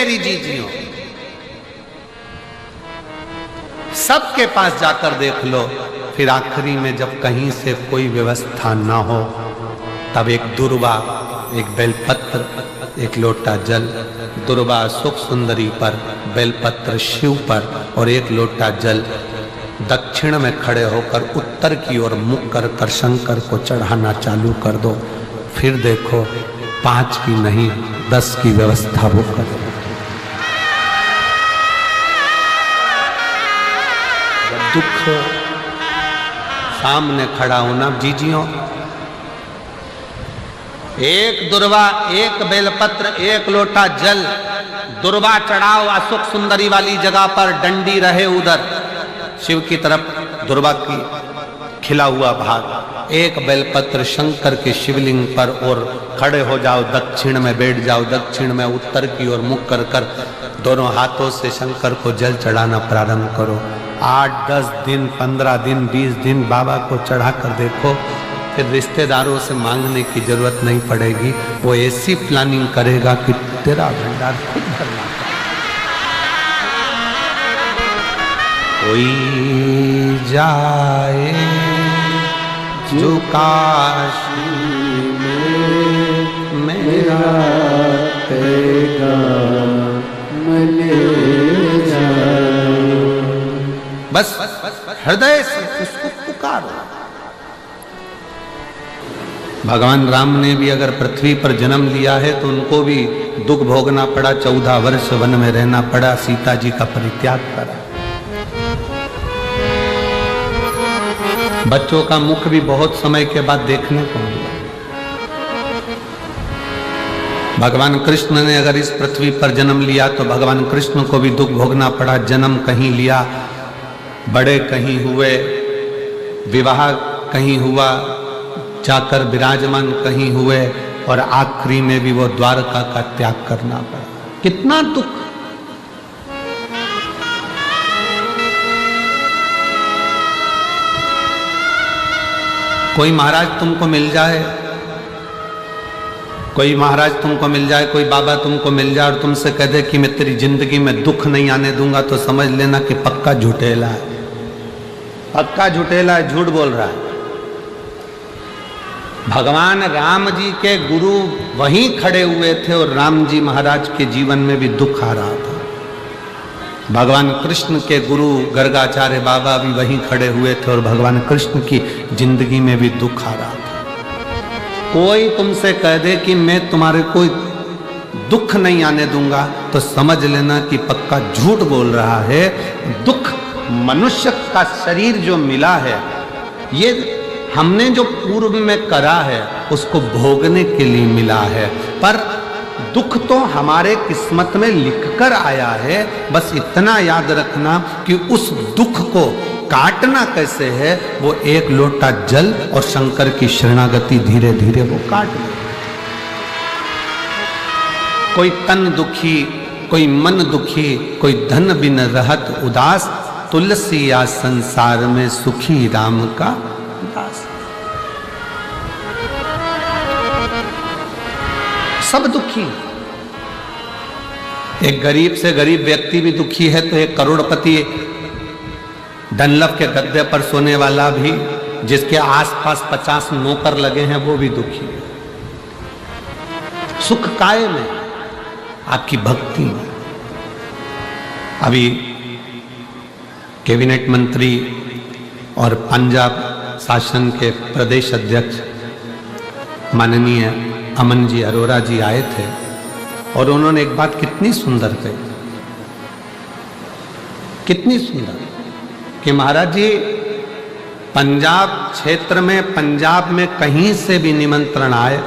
मेरी जीजियों, सबके पास जाकर देख लो। फिर आखिरी में जब कहीं से कोई व्यवस्था ना हो, तब एक दुर्वा, एक बेलपत्र, एक लोटा जल, दुर्वा सुख सुंदरी पर, बेलपत्र शिव पर और एक लोटा जल दक्षिण में खड़े होकर उत्तर की ओर मुख कर शंकर को चढ़ाना चालू कर दो। फिर देखो 5 की नहीं 10 की व्यवस्था वो कर दो। दुख सामने खड़ा होना जीजियों, एक दुर्वा, एक बेलपत्र, एक लोटा जल, दुर्वा चढ़ाओ असुख सुंदरी वाली जगह पर, डंडी रहे उधर शिव की तरफ, दुर्वा की खिला हुआ भाग, एक बेलपत्र शंकर के शिवलिंग पर और खड़े हो जाओ, दक्षिण में बैठ जाओ, दक्षिण में उत्तर की ओर मुख कर दोनों हाथों से शंकर को जल चढ़ाना प्रारंभ करो। 8, 10 दिन, 15 दिन, 20 दिन बाबा को चढ़ा कर देखो, फिर रिश्तेदारों से मांगने की जरूरत नहीं पड़ेगी। वो ऐसी प्लानिंग करेगा कि तेरा भंडार खुद भरना। कोई जाए जो काशी में मेरा बस हृदय से उसको पुकारो। भगवान राम ने भी अगर पृथ्वी पर जन्म लिया है तो उनको भी दुख भोगना पड़ा, 14 वर्ष वन में रहना पड़ा, सीता जी का परित्याग करा। बच्चों का मुख भी बहुत समय के बाद देखने को मिला। भगवान कृष्ण ने अगर इस पृथ्वी पर जन्म लिया तो भगवान कृष्ण को भी दुख भोगना पड़ा। जन्म कहीं लिया, बड़े कहीं हुए, विवाह कहीं हुआ, जाकर विराजमान कहीं हुए और आखिरी में भी वो द्वारका का त्याग करना पड़ा। कितना दुख। कोई महाराज तुमको मिल जाए, कोई महाराज तुमको मिल जाए, कोई बाबा तुमको मिल जाए और तुमसे कह दे कि मैं तेरी जिंदगी में दुख नहीं आने दूंगा, तो समझ लेना कि पक्का झूठेला है, पक्का झूठेला है, झूठ बोल रहा है। भगवान राम जी के गुरु वहीं खड़े हुए थे और राम जी महाराज के जीवन में भी दुख आ रहा था। भगवान कृष्ण के गुरु गर्गाचार्य बाबा भी वहीं खड़े हुए थे और भगवान कृष्ण की जिंदगी में भी दुख आ रहा था। कोई तुमसे कह दे कि मैं तुम्हारे कोई दुख नहीं आने दूंगा, तो समझ लेना कि पक्का झूठ बोल रहा है। दुख मनुष्य का शरीर जो मिला है, ये हमने जो पूर्व में करा है उसको भोगने के लिए मिला है, पर दुख तो हमारे किस्मत में लिखकर आया है। बस इतना याद रखना कि उस दुख को काटना कैसे है, वो एक लोटा जल और शंकर की शरणागति धीरे धीरे वो काट ले। कोई तन दुखी, कोई मन दुखी, कोई धन बिन रहत उदास, तुलसी या संसार में सुखी राम का दास। सब दुखी। एक गरीब से गरीब व्यक्ति भी दुखी है तो एक करोड़पति डनलप के गद्दे पर सोने वाला भी, जिसके आसपास 50 नौकर लगे हैं, वो भी दुखी है। सुख काय में, आपकी भक्ति में। अभी कैबिनेट मंत्री और पंजाब शासन के प्रदेश अध्यक्ष माननीय अमन जी अरोरा जी आए थे और उन्होंने एक बात कितनी सुंदर कही, कितनी सुंदर, कि महाराज जी पंजाब क्षेत्र में, पंजाब में कहीं से भी निमंत्रण आए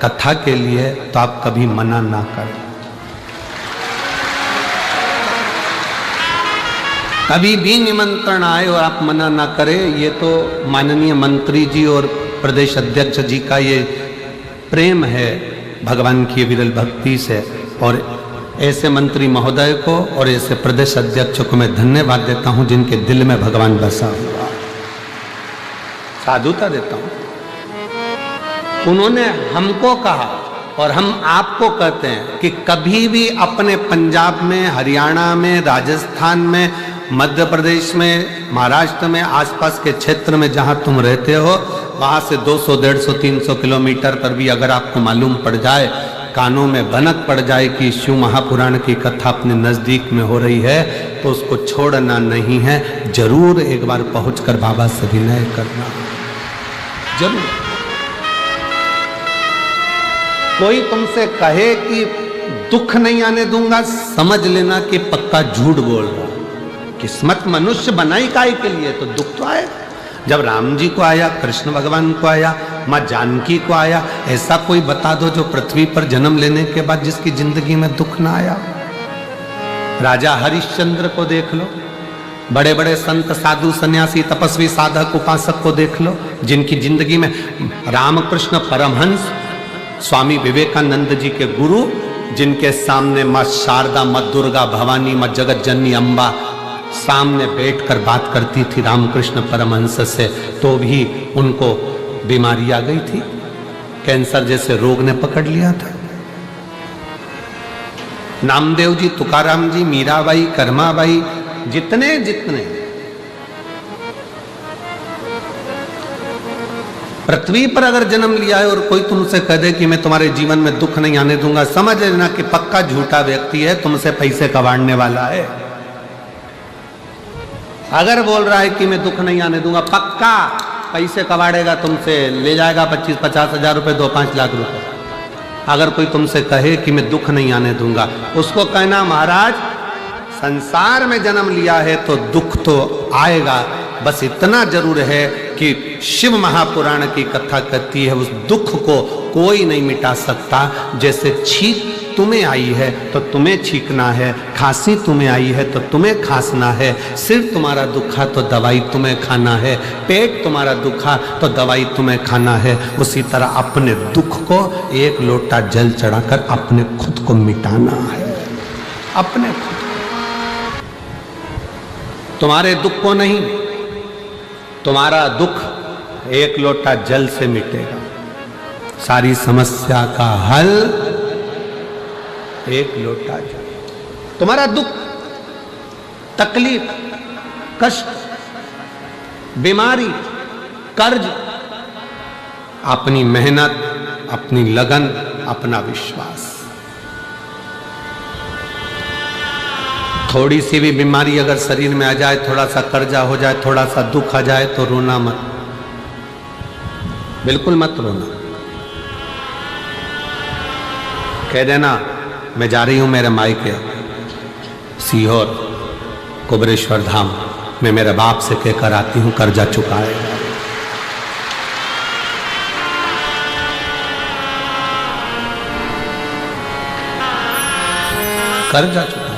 कथा के लिए तो आप कभी मना ना करें। कभी भी निमंत्रण आए और आप मना ना करें। ये तो माननीय मंत्री जी और प्रदेश अध्यक्ष जी का ये प्रेम है भगवान की विरल भक्ति से, और ऐसे मंत्री महोदय को और ऐसे प्रदेश अध्यक्ष को मैं धन्यवाद देता हूं जिनके दिल में भगवान बसा हुआ। साधुता देता हूं। उन्होंने हमको कहा और हम आपको कहते हैं कि कभी भी अपने पंजाब में, हरियाणा में, राजस्थान में, मध्य प्रदेश में, महाराष्ट्र में, आसपास के क्षेत्र में जहां तुम रहते हो, वहां से 200, 150, 300 किलोमीटर पर भी अगर आपको मालूम पड़ जाए, कानों में भनक पड़ जाए कि शिव महापुराण की कथा अपने नजदीक में हो रही है, तो उसको छोड़ना नहीं है, जरूर एक बार पहुंचकर बाबा से विनय करना, जरूर। कोई तुमसे कहे कि दुख नहीं आने दूंगा, समझ लेना कि पक्का झूठ बोल रहा। किस्मत मनुष्य बनाई काहे के लिए, तो दुख तो आएगा। जब राम जी को आया, कृष्ण भगवान को आया, माँ जानकी को आया, ऐसा कोई बता दो जो पृथ्वी पर जन्म लेने के बाद जिसकी जिंदगी में दुख ना आया। राजा हरिश्चंद्र को देख लो, बड़े बड़े संत, साधु, सन्यासी, तपस्वी, साधक, उपासक को देख लो, जिनकी जिंदगी में रामकृष्ण परमहंस, स्वामी विवेकानंद जी के गुरु, जिनके सामने माँ शारदा, माँ दुर्गा, भवानी, माँ जगत जननी अम्बा सामने बैठकर बात करती थी रामकृष्ण परमहंस से, तो भी उनको बीमारी आ गई थी, कैंसर जैसे रोग ने पकड़ लिया था। नामदेव जी, तुकाराम जी, मीराबाई, कर्माबाई, जितने जितने पृथ्वी पर अगर जन्म लिया है और कोई तुमसे कह दे कि मैं तुम्हारे जीवन में दुख नहीं आने दूंगा, समझ लेना कि पक्का झूठा व्यक्ति है, तुमसे पैसे कबाड़ने वाला है। अगर बोल रहा है कि मैं दुख नहीं आने दूंगा, पक्का पैसे कबाड़ेगा तुमसे, ले जाएगा 25-50 हजार रुपए, 2-5 लाख रुपए। अगर कोई तुमसे कहे कि मैं दुख नहीं आने दूंगा, उसको कहना महाराज संसार में जन्म लिया है तो दुख तो आएगा, बस इतना जरूर है कि शिव महापुराण की कथा कहती है उस दुख को कोई नहीं मिटा सकता। जैसे छींक तुम्हें आई है तो तुम्हें छींकना है, खांसी तुम्हें आई है तो तुम्हें खांसना है, सिर तुम्हारा दुखा तो दवाई तुम्हें खाना है, पेट तुम्हारा दुखा तो दवाई तुम्हें खाना है। उसी तरह अपने दुख को एक लोटा जल चढ़ाकर अपने खुद को मिटाना है, अपने खुद को, तुम्हारे दुख को नहीं। तुम्हारा दुख एक लोटा जल से मिटेगा, सारी समस्या का हल एक लोटा जल। तुम्हारा दुख, तकलीफ, कष्ट, बीमारी, कर्ज, अपनी मेहनत, अपनी लगन, अपना विश्वास। थोड़ी सी भी बीमारी अगर शरीर में आ जाए, थोड़ा सा कर्जा हो जाए, थोड़ा सा दुख आ जाए, तो रोना मत, बिल्कुल मत रोना। कह देना मैं जा रही हूं मेरे मायके सीहोर कुबरेश्वर धाम, मैं मेरे बाप से कहकर आती हूं कर्जा चुकाएगा। कर्जा चुकाएगा।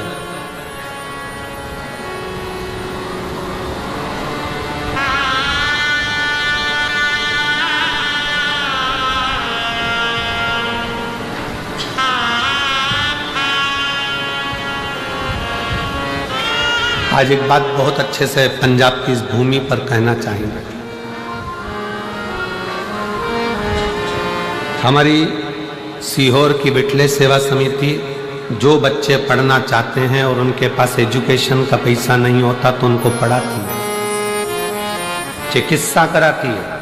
आज एक बात बहुत अच्छे से पंजाब की इस भूमि पर कहना चाहेंगे। हमारी सीहोर की बिटले सेवा समिति जो बच्चे पढ़ना चाहते हैं और उनके पास एजुकेशन का पैसा नहीं होता तो उनको पढ़ाती है, चिकित्सा कराती है,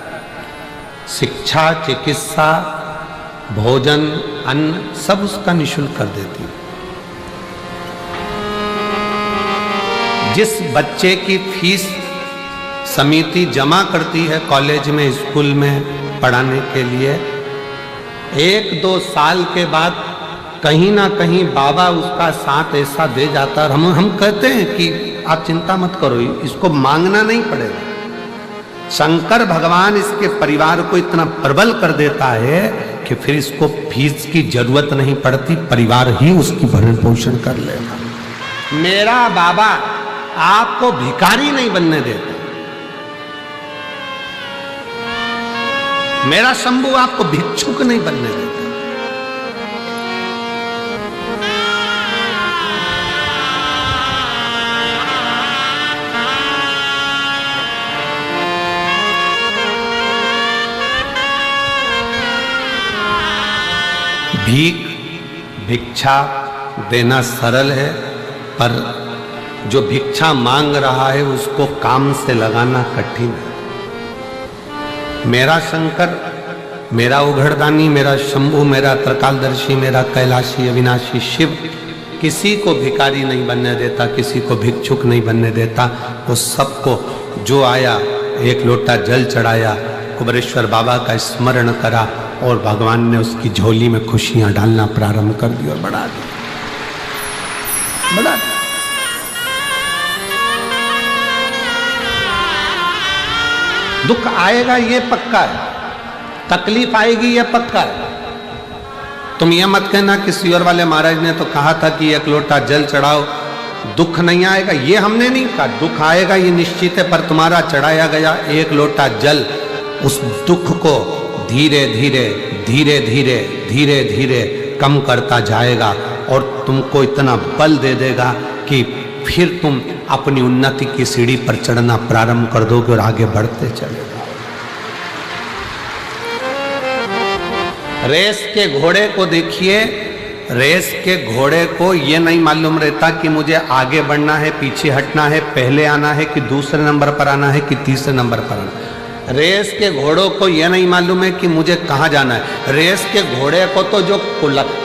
शिक्षा, चिकित्सा, भोजन, अन्न सब उसका निःशुल्क कर देती है। जिस बच्चे की फीस समिति जमा करती है कॉलेज में, स्कूल में पढ़ाने के लिए, 1-2 साल के बाद कहीं ना कहीं बाबा उसका साथ ऐसा दे जाता है। हम कहते हैं कि आप चिंता मत करो, इसको मांगना नहीं पड़ेगा। शंकर भगवान इसके परिवार को इतना प्रबल कर देता है कि फिर इसको फीस की जरूरत नहीं पड़ती, परिवार ही उसकी भरण पोषण कर लेगा। मेरा बाबा आपको भिखारी नहीं बनने देता, मेरा शंभू आपको भिक्षुक नहीं बनने देता। भीख भिक्षा देना सरल है, पर जो भिक्षा मांग रहा है उसको काम से लगाना कठिन है। मेरा शंकर, मेरा उघड़दानी, मेरा शंभु, मेरा त्रिकालदर्शी, मेरा कैलाशी अविनाशी शिव किसी को भिखारी नहीं बनने देता, किसी को भिक्षुक नहीं बनने देता। वो सबको जो आया एक लोटा जल चढ़ाया, कुबेरेश्वर बाबा का स्मरण करा और भगवान ने उसकी झोली में खुशियां डालना प्रारंभ कर दी और बढ़ा दी, बढ़ा दी। दुख आएगा ये पक्का है, तकलीफ आएगी ये पक्का है। तुम ये मत कहना कि सियोर वाले महाराज ने तो कहा था कि एक लोटा जल चढ़ाओ, दुख नहीं आएगा। ये हमने नहीं कहा, दुख आएगा ये निश्चित है, पर तुम्हारा चढ़ाया गया एक लोटा जल उस दुख को धीरे धीरे धीरे धीरे धीरे धीरे कम करता जाएगा और तुमको इतना बल दे देगा कि फिर तुम अपनी उन्नति की सीढ़ी पर चढ़ना प्रारंभ कर दोगे और आगे बढ़ते चले। रेस के घोड़े को देखिए, रेस के घोड़े को ये नहीं मालूम रहता कि मुझे आगे बढ़ना है, पीछे हटना है, पहले आना है कि दूसरे नंबर पर आना है कि तीसरे नंबर पर आना है। रेस के घोड़ों को यह नहीं मालूम है कि मुझे कहाँ जाना है। रेस के घोड़े को तो जो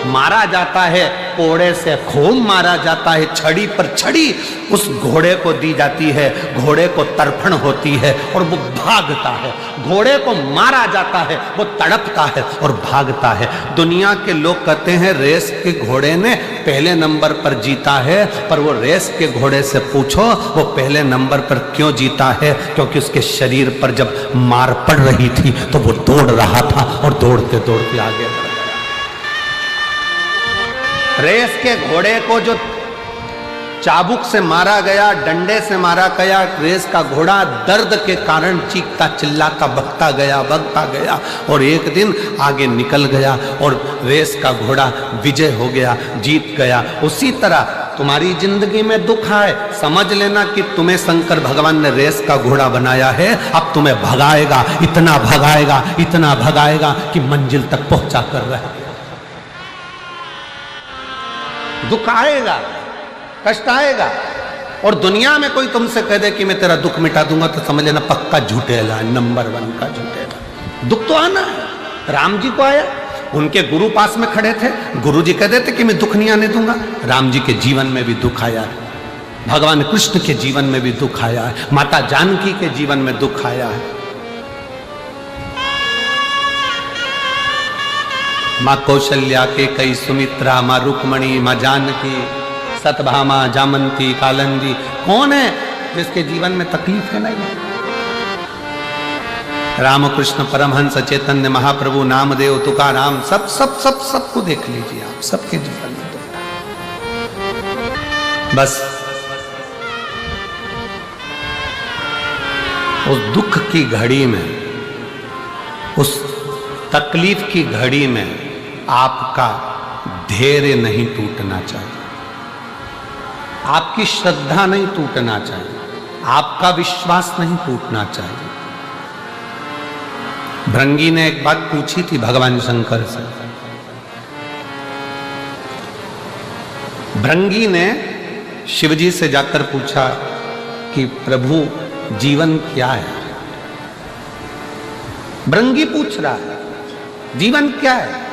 मारा जाता है, कोड़े से खूब मारा जाता है, छड़ी पर छड़ी उस घोड़े को दी जाती है, घोड़े को तर्पण होती है और वो भागता है। घोड़े को मारा जाता है, वो तड़पता है और भागता है। दुनिया के लोग कहते हैं रेस के घोड़े ने पहले नंबर पर जीता है, पर वो रेस के घोड़े से पूछो वो पहले नंबर पर क्यों जीता है, क्योंकि उसके शरीर पर जब मार पड़ रही थी तो वो दौड़ रहा था और दौड़ते दौड़ते आगे बढ़ गया। रेस के घोड़े को जो चाबुक से मारा गया, डंडे से मारा गया, रेस का घोड़ा दर्द के कारण चीखता चिल्लाता भगता गया और एक दिन आगे निकल गया और रेस का घोड़ा विजय हो गया, जीत गया। उसी तरह तुम्हारी जिंदगी में दुख आए, समझ लेना कि तुम्हें शंकर भगवान ने रेस का घोड़ा बनाया है। अब तुम्हें भगाएगा, इतना भगाएगा कि मंजिल तक पहुंचा कर रहे। दुख आएगा, कष्ट आएगा, और दुनिया में कोई तुमसे कह दे कि मैं तेरा दुख मिटा दूंगा तो समझ लेना पक्का झूठेला, नंबर 1 का झूठेला। दुख तो आना है। राम जी को आया, उनके गुरु पास में खड़े थे, गुरु जी कह देते कि मैं दुख नहीं आने दूंगा। राम जी के जीवन में भी दुख आया है, भगवान कृष्ण के जीवन में भी दुख आया है, माता जानकी के जीवन में दुख आया है। माँ कौशल्या के कई सुमित्रा, माँ रुक्मणी, माँ जानकी, सतभामा, जामंती, कालंदी, कौन है जिसके जीवन में तकलीफ है नहीं? रामकृष्ण परमहंस, चैतन्य महाप्रभु, नामदेव, तुकाराम, सबको देख लीजिए आप, सबके जीवन में दुख। बस उस दुख की घड़ी में, उस तकलीफ की घड़ी में आपका धैर्य नहीं टूटना चाहिए, आपकी श्रद्धा नहीं टूटना चाहिए, आपका विश्वास नहीं टूटना चाहिए। भृंगी ने एक बात पूछी थी भगवान शंकर से। भृंगी ने शिवजी से जाकर पूछा कि प्रभु जीवन क्या है? भृंगी पूछ रहा है जीवन क्या है?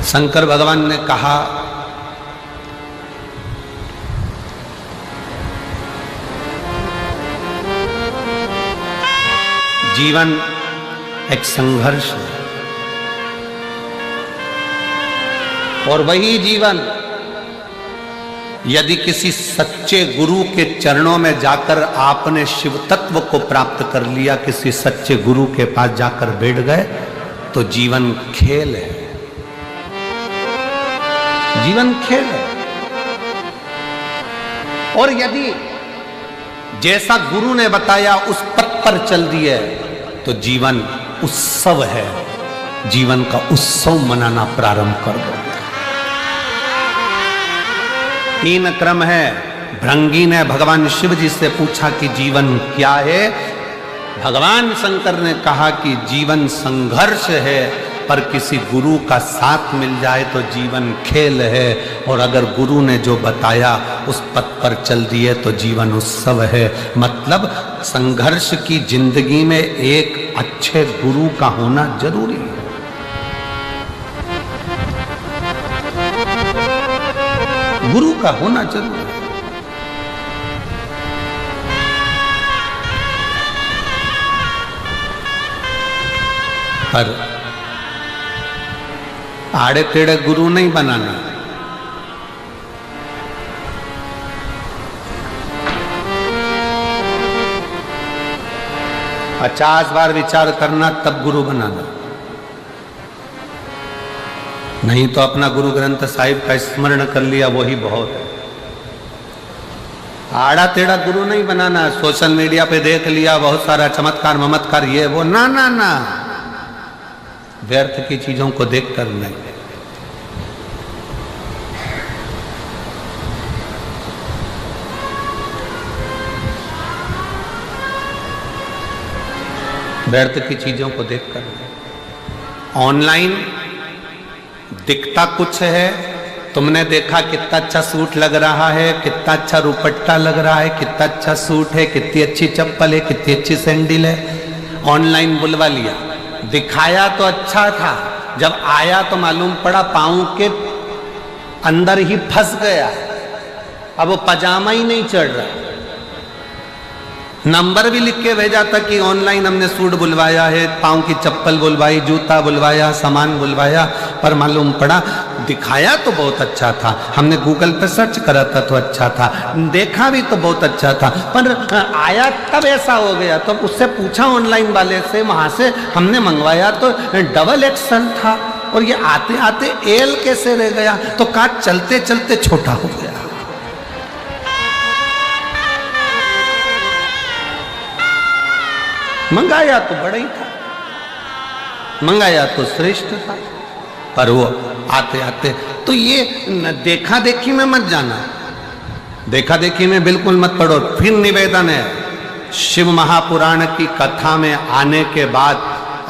शंकर भगवान ने कहा जीवन एक संघर्ष है, और वही जीवन यदि किसी सच्चे गुरु के चरणों में जाकर आपने शिव तत्व को प्राप्त कर लिया, किसी सच्चे गुरु के पास जाकर बैठ गए, तो जीवन खेल है, जीवन खेल है। और यदि जैसा गुरु ने बताया उस पथ पर चल दिए तो जीवन उत्सव है, जीवन का उत्सव मनाना प्रारंभ कर दो। 3 क्रम है। भृंगी ने भगवान शिव जी से पूछा कि जीवन क्या है? भगवान शंकर ने कहा कि जीवन संघर्ष है, पर किसी गुरु का साथ मिल जाए तो जीवन खेल है, और अगर गुरु ने जो बताया उस पथ पर चल दिए तो जीवन उत्सव है। मतलब संघर्ष की जिंदगी में एक अच्छे गुरु का होना जरूरी है। गुरु का होना जरूरी है। पर आड़े टेढ़े गुरु नहीं बनाना। पचास बार विचार करना तब गुरु बनाना, नहीं तो अपना गुरु ग्रंथ साहिब का स्मरण कर लिया वही बहुत है। आड़ा टेढ़ा गुरु नहीं बनाना। सोशल मीडिया पे देख लिया बहुत सारा चमत्कार ममत्कार ये वो, ना ना ना, व्यर्थ की चीजों को देखकर नहीं। व्यर्थ की चीजों को देखकर नहीं। ऑनलाइन दिखता कुछ है, तुमने देखा कितना अच्छा सूट लग रहा है, कितना अच्छा रुपट्टा लग रहा है, कितना अच्छा सूट है, कितनी अच्छी चप्पल है, कितनी अच्छी सैंडल है, ऑनलाइन बुलवा लिया। दिखाया तो अच्छा था, जब आया तो मालूम पड़ा पाँव के अंदर ही फंस गया। अब वो पजामा ही नहीं चढ़ रहा। नंबर भी लिख के भेजा था कि ऑनलाइन हमने सूट बुलवाया है, पाँव की चप्पल बुलवाई, जूता बुलवाया, सामान बुलवाया, पर मालूम पड़ा दिखाया तो बहुत अच्छा था, हमने गूगल पे सर्च करा था तो अच्छा था, देखा भी तो बहुत अच्छा था, पर आया तब ऐसा हो गया। तो उससे पूछा ऑनलाइन वाले से, वहां से हमने मंगवाया तो डबल एक्सल था, और ये आते आते एल कैसे रह गया, तो कहा चलते चलते छोटा हो गया। मंगाया तो बड़ा ही था, मंगाया तो श्रेष्ठ था, पर वो आते आते तो ये देखा देखी में मत जाना, देखा देखी में बिल्कुल मत पढ़ो। फिर निवेदन है, शिव महापुराण की कथा में आने के बाद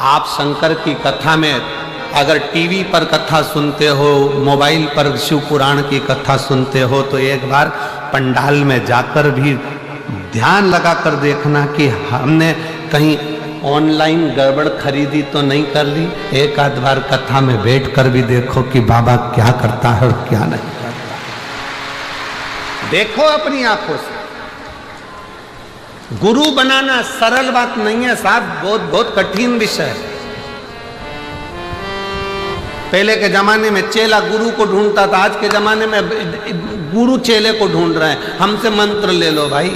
आप शंकर की कथा में अगर टीवी पर कथा सुनते हो, मोबाइल पर शिव पुराण की कथा सुनते हो, तो एक बार पंडाल में जाकर भी ध्यान लगाकर देखना कि हमने कहीं ऑनलाइन गड़बड़ खरीदी तो नहीं कर ली। एक आध बार कथा में बैठकर भी देखो कि बाबा क्या करता है और क्या नहीं करता। देखो अपनी आंखों से। गुरु बनाना सरल बात नहीं है साहब, बहुत बहुत कठिन विषय है। पहले के जमाने में चेला गुरु को ढूंढता था, आज के जमाने में गुरु चेले को ढूंढ रहे हैं। हमसे मंत्र ले लो भाई।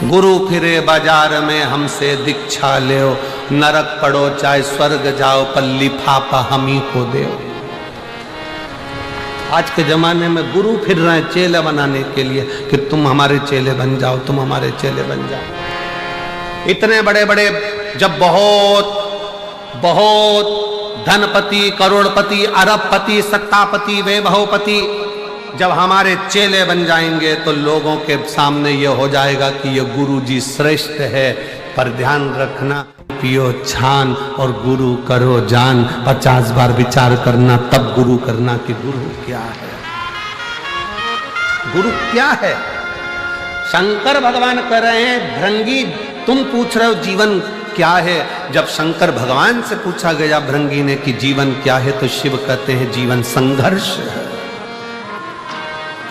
गुरु फिरे बाजार में हमसे दीक्षा ले, नरक पड़ो चाहे स्वर्ग जाओ, पर लिफाफा हम ही को दे। आज के जमाने में गुरु फिर रहे हैं चेले बनाने के लिए कि तुम हमारे चेले बन जाओ, तुम हमारे चेले बन जाओ। इतने बड़े बड़े जब बहुत बहुत धनपति, करोड़पति, अरबपति, सत्तापति, वैभवपति जब हमारे चेले बन जाएंगे तो लोगों के सामने ये हो जाएगा कि ये गुरु जी श्रेष्ठ है। पर ध्यान रखना, पियो छान और गुरु करो जान। 50 बार विचार करना तब गुरु करना कि गुरु क्या है, गुरु क्या है। शंकर भगवान कह रहे हैं भृंगी तुम पूछ रहे हो जीवन क्या है। जब शंकर भगवान से पूछा गया भृंगी ने कि जीवन क्या है, तो शिव कहते हैं जीवन संघर्ष है।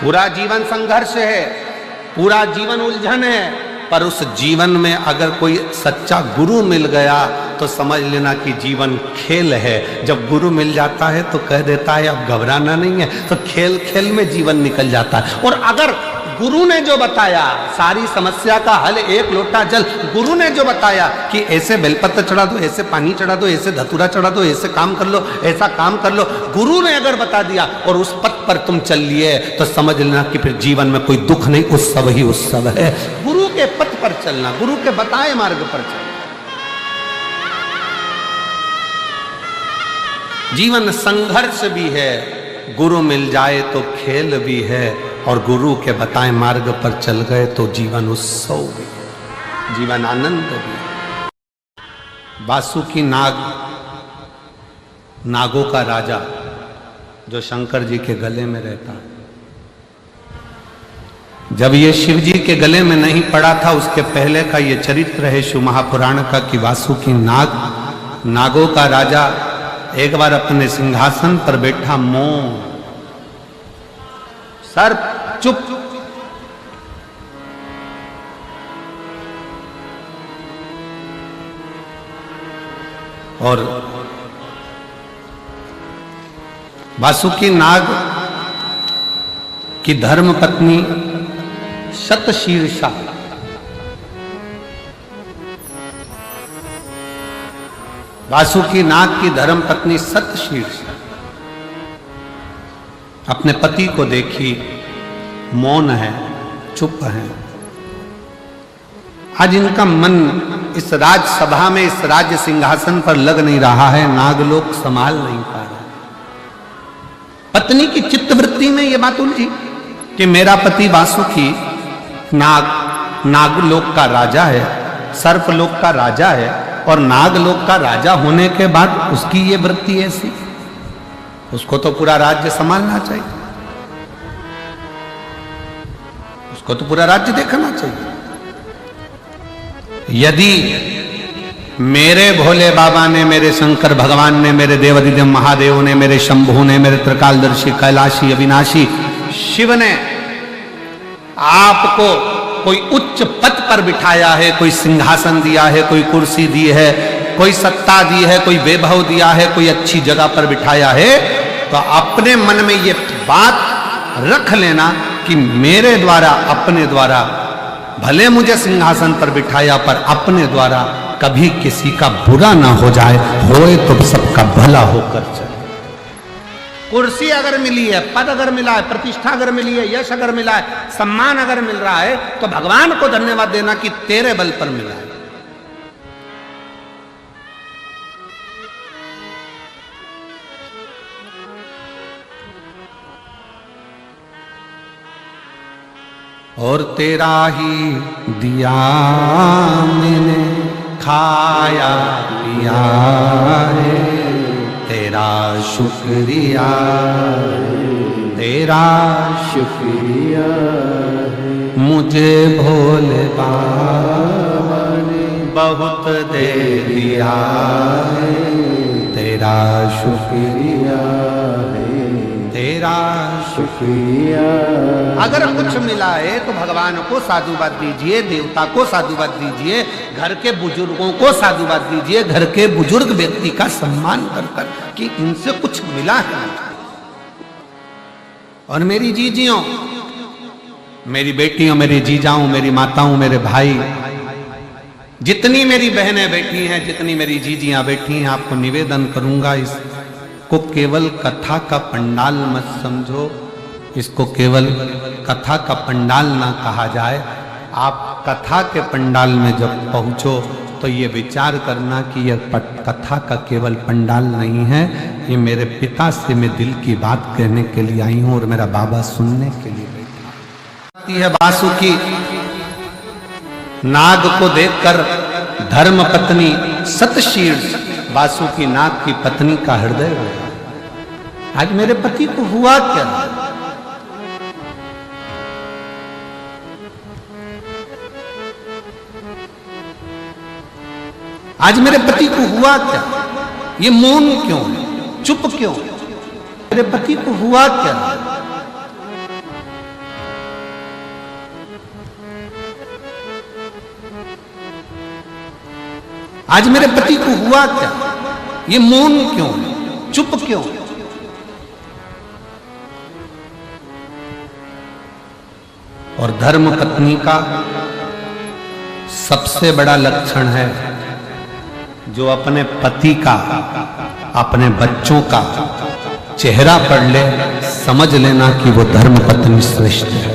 पूरा जीवन संघर्ष है, पूरा जीवन उलझन है। पर उस जीवन में अगर कोई सच्चा गुरु मिल गया तो समझ लेना कि जीवन खेल है। जब गुरु मिल जाता है तो कह देता है अब घबराना नहीं है, तो खेल खेल में जीवन निकल जाता है। और अगर गुरु ने जो बताया सारी समस्या का हल, एक लोटा जल, गुरु ने जो बताया कि ऐसे बेलपत्र चढ़ा दो, ऐसे पानी चढ़ा दो, ऐसे धतूरा चढ़ा दो, ऐसे काम कर लो, ऐसा काम कर लो, गुरु ने अगर बता दिया और उस पथ पर तुम चल लिए तो समझ लेना कि फिर जीवन में कोई दुख नहीं, उत्सव ही उत्सव है। गुरु के पथ पर चलना, गुरु के बताए मार्ग पर चलना। जीवन संघर्ष भी है, गुरु मिल जाए तो खेल भी है, और गुरु के बताए मार्ग पर चल गए तो जीवन उत्सव भी है। जीवन आनंद दिया। वासुकी नाग, नागों का राजा, जो शंकर जी के गले में रहता है। जब ये शिव जी के गले में नहीं पड़ा था, उसके पहले का ये चरित्र है शिव महापुराण का कि वासुकी नाग, नागों का राजा, एक बार अपने सिंहासन पर बैठा, मौन, सर्प चुप, और वासुकी नाग की धर्म पत्नी शतशीर्षा, वासुकी नाग की धर्म पत्नी शतशीर्षा अपने पति को देखी, मौन है, चुप है। आज इनका मन इस राजसभा में, इस राज्य सिंहासन पर लग नहीं रहा है, नागलोक संभाल नहीं पा रहा। पत्नी की चित्तवृत्ति में यह बात उलझी कि मेरा पति वासुकी नाग, नागलोक का राजा है, सर्पलोक का राजा है, और नागलोक का राजा होने के बाद उसकी ये वृत्ति ऐसी, उसको तो पूरा राज्य संभालना चाहिए, उसको तो पूरा राज्य देखना चाहिए। यदि मेरे भोले बाबा ने, मेरे शंकर भगवान ने, मेरे देवादिदेव महादेव ने, मेरे शंभु ने, मेरे त्रिकालदर्शी कैलाशी अविनाशी शिव ने आपको कोई उच्च पद पर बिठाया है, कोई सिंहासन दिया है, कोई कुर्सी दी है, कोई सत्ता दी है, कोई वैभव दिया है, कोई अच्छी जगह पर बिठाया है, तो अपने मन में ये बात रख लेना कि मेरे द्वारा, अपने द्वारा, भले मुझे सिंहासन पर बिठाया, पर अपने द्वारा कभी किसी का बुरा ना हो जाए, होए तो सबका भला होकर चले। कुर्सी अगर मिली है, पद अगर मिला है, प्रतिष्ठा अगर मिली है, यश अगर मिला है, सम्मान अगर मिल रहा है, तो भगवान को धन्यवाद देना कि तेरे बल पर मिला है। और तेरा ही दिया मैंने खाया पिया है, तेरा शुक्रिया, तेरा शुक्रिया है, मुझे भोले बाबा ने बहुत दे दिया है, तेरा शुक्रिया है, तेरा शुक्रिया। अगर कुछ मिला है तो भगवान को साधुवाद दीजिए, देवता को साधुवाद दीजिए, घर के बुजुर्गों को साधुवाद दीजिए, घर के बुजुर्ग व्यक्ति का सम्मान कर कर कि इनसे कुछ मिला है। और मेरी जीजियों, मेरी बेटियों, मेरी जीजाओं, मेरी माताओं, मेरे भाई, जितनी मेरी बहनें बैठी हैं, जितनी मेरी जीजियां बैठी हैं, आपको निवेदन करूंगा, इसको केवल कथा का पंडाल मत समझो, इसको केवल कथा का पंडाल ना कहा जाए। आप कथा के पंडाल में जब पहुंचो तो ये विचार करना कि यह कथा का केवल पंडाल नहीं है, ये मेरे पिता से मैं दिल की बात कहने के लिए आई हूं और मेरा बाबा सुनने के लिए बैठा है। वासुकी नाग को देखकर धर्म पत्नी शतशीर्ष वासुकी नाग की पत्नी का हृदय रोया। आज मेरे पति को हुआ क्या? आज मेरे पति को हुआ क्या? ये मौन क्यों है? चुप क्यों? मेरे पति को हुआ क्या? आज मेरे पति को हुआ क्या? ये मौन क्यों है? चुप क्यों? और धर्म पत्नी का सबसे बड़ा लक्षण है जो अपने पति का, अपने बच्चों का चेहरा पढ़ ले, समझ लेना कि वो धर्म पत्नी श्रेष्ठ है।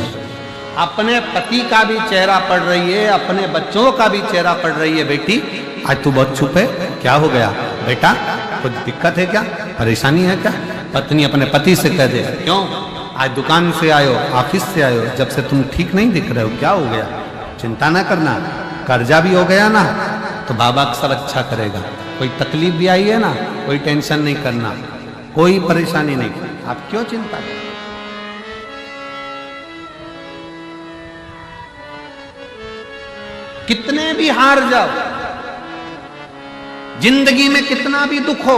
अपने पति का भी चेहरा पढ़ रही है, अपने बच्चों का भी चेहरा पढ़ रही है। बेटी आज तू बहुत चुप है, क्या हो गया बेटा? कुछ दिक्कत है क्या? परेशानी है क्या? पत्नी अपने पति से कह दे, क्यों आज दुकान से आयो, ऑफिस से आयो, जब से तुम ठीक नहीं दिख रहे हो, क्या हो गया? चिंता ना करना, कर्जा भी हो गया ना तो बाबा सब अच्छा करेगा। कोई तकलीफ भी आई है ना, कोई टेंशन नहीं करना, कोई परेशानी नहीं, आप क्यों चिंता करें। कितने भी हार जाओ, जिंदगी में कितना भी दुख हो,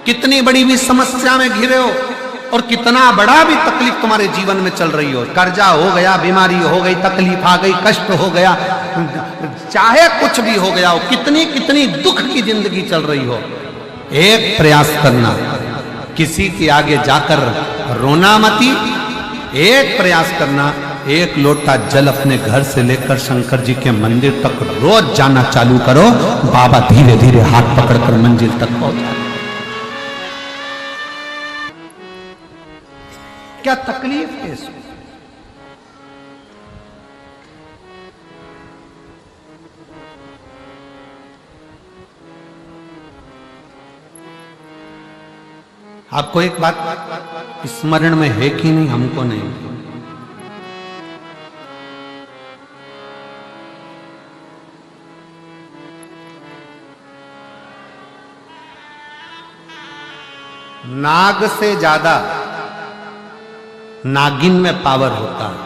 कितनी बड़ी भी समस्या में घिरे हो और कितना बड़ा भी तकलीफ तुम्हारे जीवन में चल रही हो, कर्जा हो गया, बीमारी हो गई, तकलीफ आ गई, कष्ट हो गया, चाहे कुछ भी हो गया हो, कितनी कितनी दुख की जिंदगी चल रही हो, एक प्रयास करना, किसी के आगे जाकर रोना मती। एक प्रयास करना, एक लोटा जल अपने घर से लेकर शंकर जी के मंदिर तक रोज जाना चालू करो, बाबा धीरे धीरे हाथ पकड़कर मंजिल तक पहुंचा। क्या तकलीफ है इसमें? आपको एक बात स्मरण में है कि नहीं, हमको नहीं। नाग से ज्यादा नागिन में पावर होता है।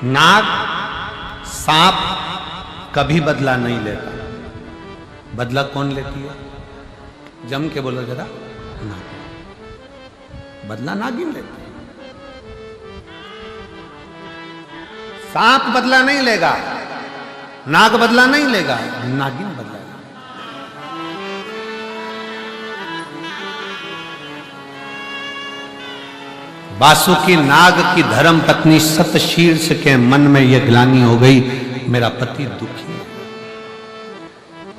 नाग, सांप कभी बदला नहीं लेता। बदला कौन लेती है? जम के बोलो जरा। नाग बदला नागिन लेती है। सांप बदला नहीं लेगा, नाग बदला नहीं लेगा, नागिन बदला। वासुकी नाग की धर्म पत्नी सतशीर्ष के मन में यह ग्लानि हो गई, मेरा पति दुखी है,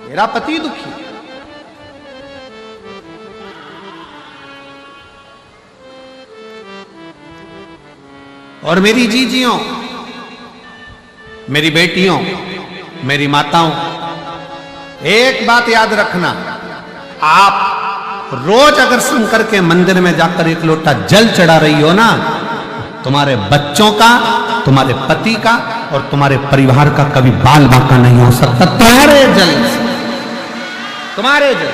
मेरा पति दुखी है। और मेरी जीजियों, मेरी बेटियों, मेरी माताओं, एक बात याद रखना, आप रोज अगर शंकर के मंदिर में जाकर एक लोटा जल चढ़ा रही हो ना, तुम्हारे बच्चों का, तुम्हारे पति का और तुम्हारे परिवार का कभी बाल बांका नहीं हो सकता तुम्हारे जल से, तुम्हारे जल।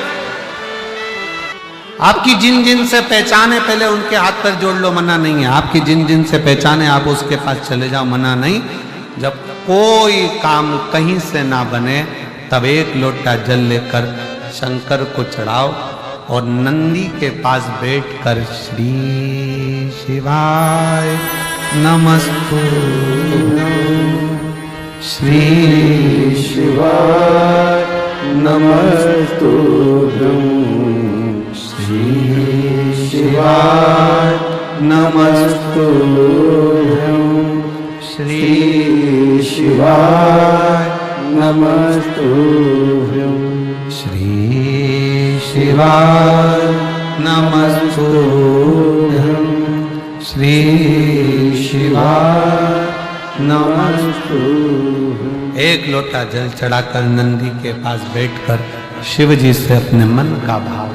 आपकी जिन जिन से पहचाने, पहले उनके हाथ पर जोड़ लो, मना नहीं है। आपकी जिन जिन से पहचाने आप उसके पास चले जाओ, मना नहीं। जब कोई काम कहीं से ना बने तब एक लोटा जल लेकर शंकर को चढ़ाओ और नंदी के पास बैठकर श्री शिवाय नमस्तुभ्यं, श्री शिवाय नमस्तुभ्यं, श्री शिवाय नमस्तुभ्यं, श्री शिवाय नमस्तुभ्यं, श्री शिवाय नमस्तुभ्यं, श्री शिवाय नमस्तुभ्यं। एक लोटा जल चढ़ाकर नंदी के पास बैठकर शिव जी से अपने मन का भाव,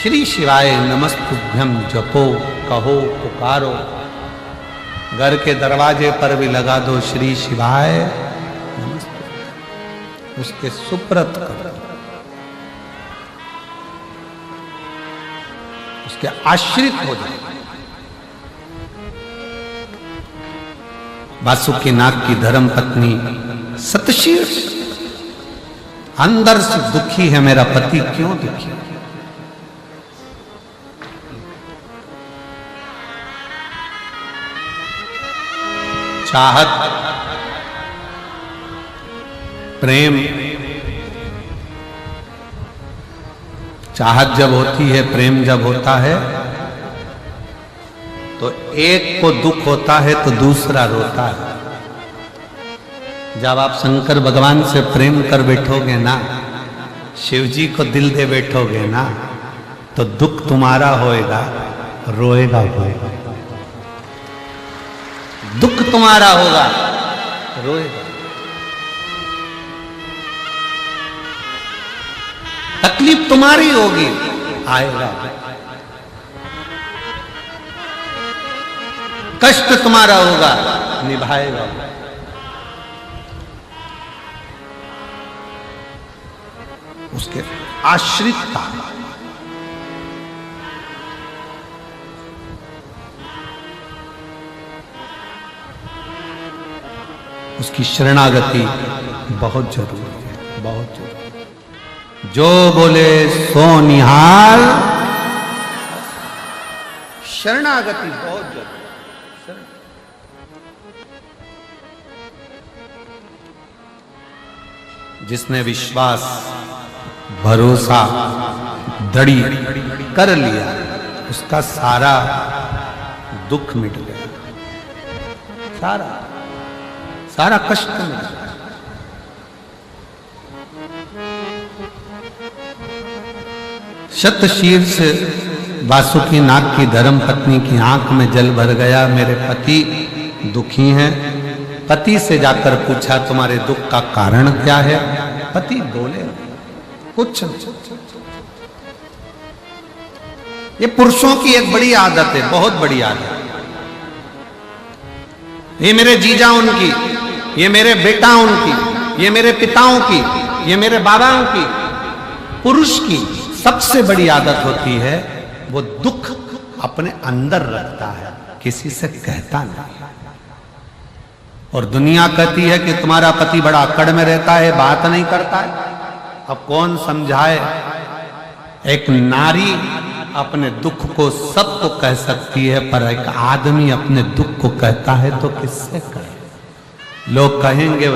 श्री शिवाय नमस्तुभ्यं जपो, कहो, पुकारो। घर के दरवाजे पर भी लगा दो श्री शिवाय नमस्तुभ्यं, उसके सुप्रत करो, उसके आश्रित हो जाए। वासुकी नाग की धर्म पत्नी सतशीर्ष अंदर से दुखी है, मेरा पति क्यों दुखी है? चाहत, प्रेम, चाहत जब होती है, प्रेम जब होता है तो एक को दुख होता है तो दूसरा रोता है। जब आप शंकर भगवान से प्रेम कर बैठोगे ना, शिव जी को दिल दे बैठोगे ना, तो दुख तुम्हारा होएगा, रोएगा होएगा। दुख तुम्हारा होगा, रोएगा। तकलीफ तुम्हारी होगी, आएगा। कष्ट तुम्हारा होगा, निभाएगा। उसके आश्रितता, उसकी शरणागति बहुत जरूरी है, बहुत जरूरी। जो बोले सो निहाल, शरणागति बहुत जरूरी। जिसने विश्वास, भरोसा, दृढ़ कर लिया, उसका सारा दुख मिट गया, सारा कष्ट मिट गया। शतशीर्ष वासुकी नाग की धर्म पत्नी की आंख में जल भर गया। मेरे पति दुखी हैं। पति से जाकर पूछा तुम्हारे दुख का कारण क्या है? पति बोले कुछ नहीं। ये पुरुषों की एक बड़ी आदत है, बहुत बड़ी आदत। ये मेरे जीजा उनकी, ये मेरे बेटा उनकी, ये मेरे पिताओं की, ये मेरे बाबाओं की, पुरुष की सबसे बड़ी आदत होती है वो दुख अपने अंदर रखता है, किसी से कहता नहीं। और दुनिया कहती है कि तुम्हारा पति बड़ा अकड़ में रहता है, बात नहीं करता है। अब कौन समझाए? एक नारी अपने दुख को सबको कह सकती है, पर एक आदमी अपने दुख को कहता है तो किससे कहे? लोग कहेंगे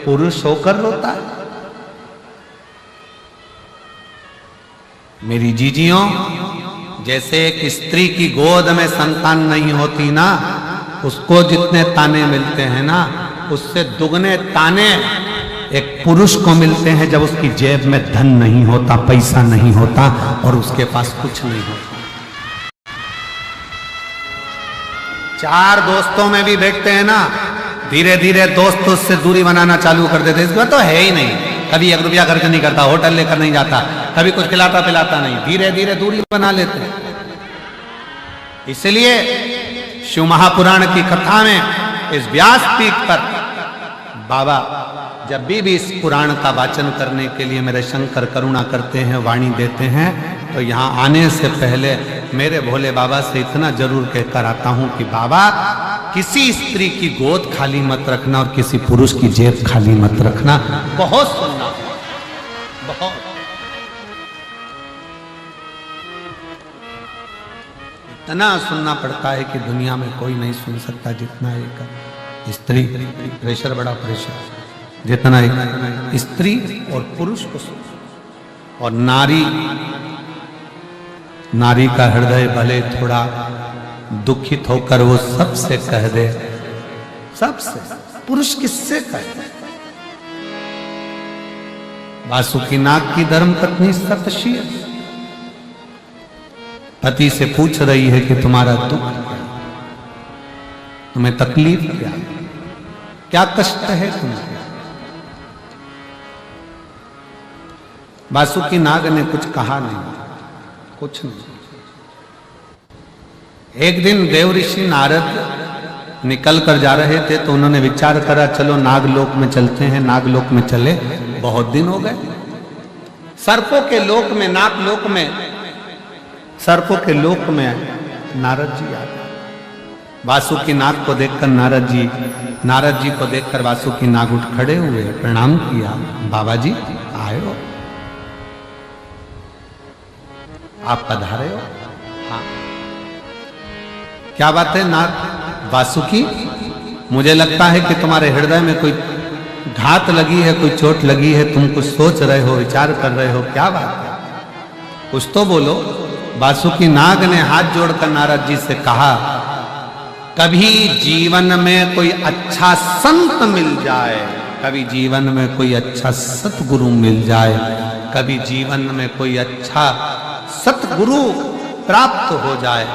पुरुष होकर रोता है। मेरी जीजियों, जैसे एक स्त्री की गोद में संतान नहीं होती ना, उसको जितने ताने मिलते हैं ना, उससे दुगने ताने एक पुरुष को मिलते हैं जब उसकी जेब में धन नहीं होता, पैसा नहीं होता और उसके पास कुछ नहीं होता। चार दोस्तों में भी बैठते हैं ना, धीरे धीरे दोस्त उससे दूरी बनाना चालू कर देते। इसके बाद तो है ही नहीं, कभी 1 रुपया खर्च नहीं करता, होटल लेकर नहीं जाता, कभी कुछ खिलाता पिलाता नहीं, धीरे धीरे दूरी बना लेते हैं। इसलिए शिव महापुराण की कथा में इस व्यासपीठ पर बाबा जब भी इस पुराण का वाचन करने के लिए मेरे शंकर करुणा करते हैं, वाणी देते हैं, तो यहाँ आने से पहले मेरे भोले बाबा से इतना जरूर कहकर आता हूं कि बाबा, किसी स्त्री की गोद खाली मत रखना और किसी पुरुष की जेब खाली मत रखना। बहुत सुनना, बहुत। इतना सुनना पड़ता है कि दुनिया में कोई नहीं सुन सकता जितना एक स्त्री। प्रेशर, बड़ा प्रेशर, जितना एक स्त्री और पुरुष को सुन। और नारी का हृदय भले थोड़ा दुखित होकर वो सबसे कह दे, सबसे। पुरुष किससे कहे? वासुकी नाग की धर्मपत्नी शतशीर्ष पति से पूछ रही है कि तुम्हारा दुख क्या, तुम्हें तकलीफ क्या, क्या कष्ट है तुम्हें? वासुकी नाग ने कुछ कहा नहीं, कुछ नहीं। एक दिन देव ऋषि नारद निकल कर जा रहे थे तो उन्होंने विचार करा, चलो नागलोक में चलते हैं। नागलोक में चले, बहुत दिन हो गए। सर्पों के लोक में, नागलोक में, सर्पों के लोक में नारद जी आ गए। वासुकी नाग को देखकर नारद जी को देखकर वासुकी नाग उठ खड़े हुए, प्रणाम किया। बाबा जी आए हो, आप पधारे हो? हाँ। क्या बात है नाग? वासुकी, मुझे लगता है कि तुम्हारे हृदय में कोई घात लगी है, कोई चोट लगी है, तुम कुछ सोच रहे हो, विचार कर रहे हो, क्या बात है? कुछ तो बोलो। वासुकी नाग ने हाथ जोड़कर नारद जी से कहा, कभी जीवन में कोई अच्छा संत मिल जाए, कभी जीवन में कोई अच्छा सतगुरु मिल जाए, कभी जीवन में कोई अच्छा सतगुरु प्राप्त हो जाए,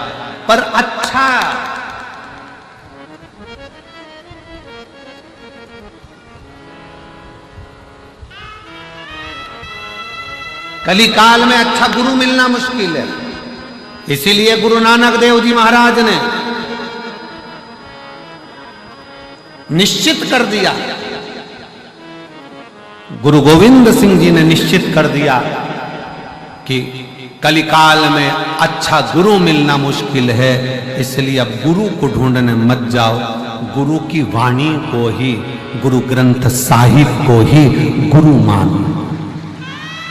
पर अच्छा कलिकाल में अच्छा गुरु मिलना मुश्किल है। इसीलिए गुरु नानक देव जी महाराज ने निश्चित कर दिया, गुरु गोविंद सिंह जी ने निश्चित कर दिया कि कलिकाल में अच्छा गुरु मिलना मुश्किल है, इसलिए अब गुरु को ढूंढने मत जाओ, गुरु की वाणी को ही, गुरु ग्रंथ साहिब को ही गुरु मानो।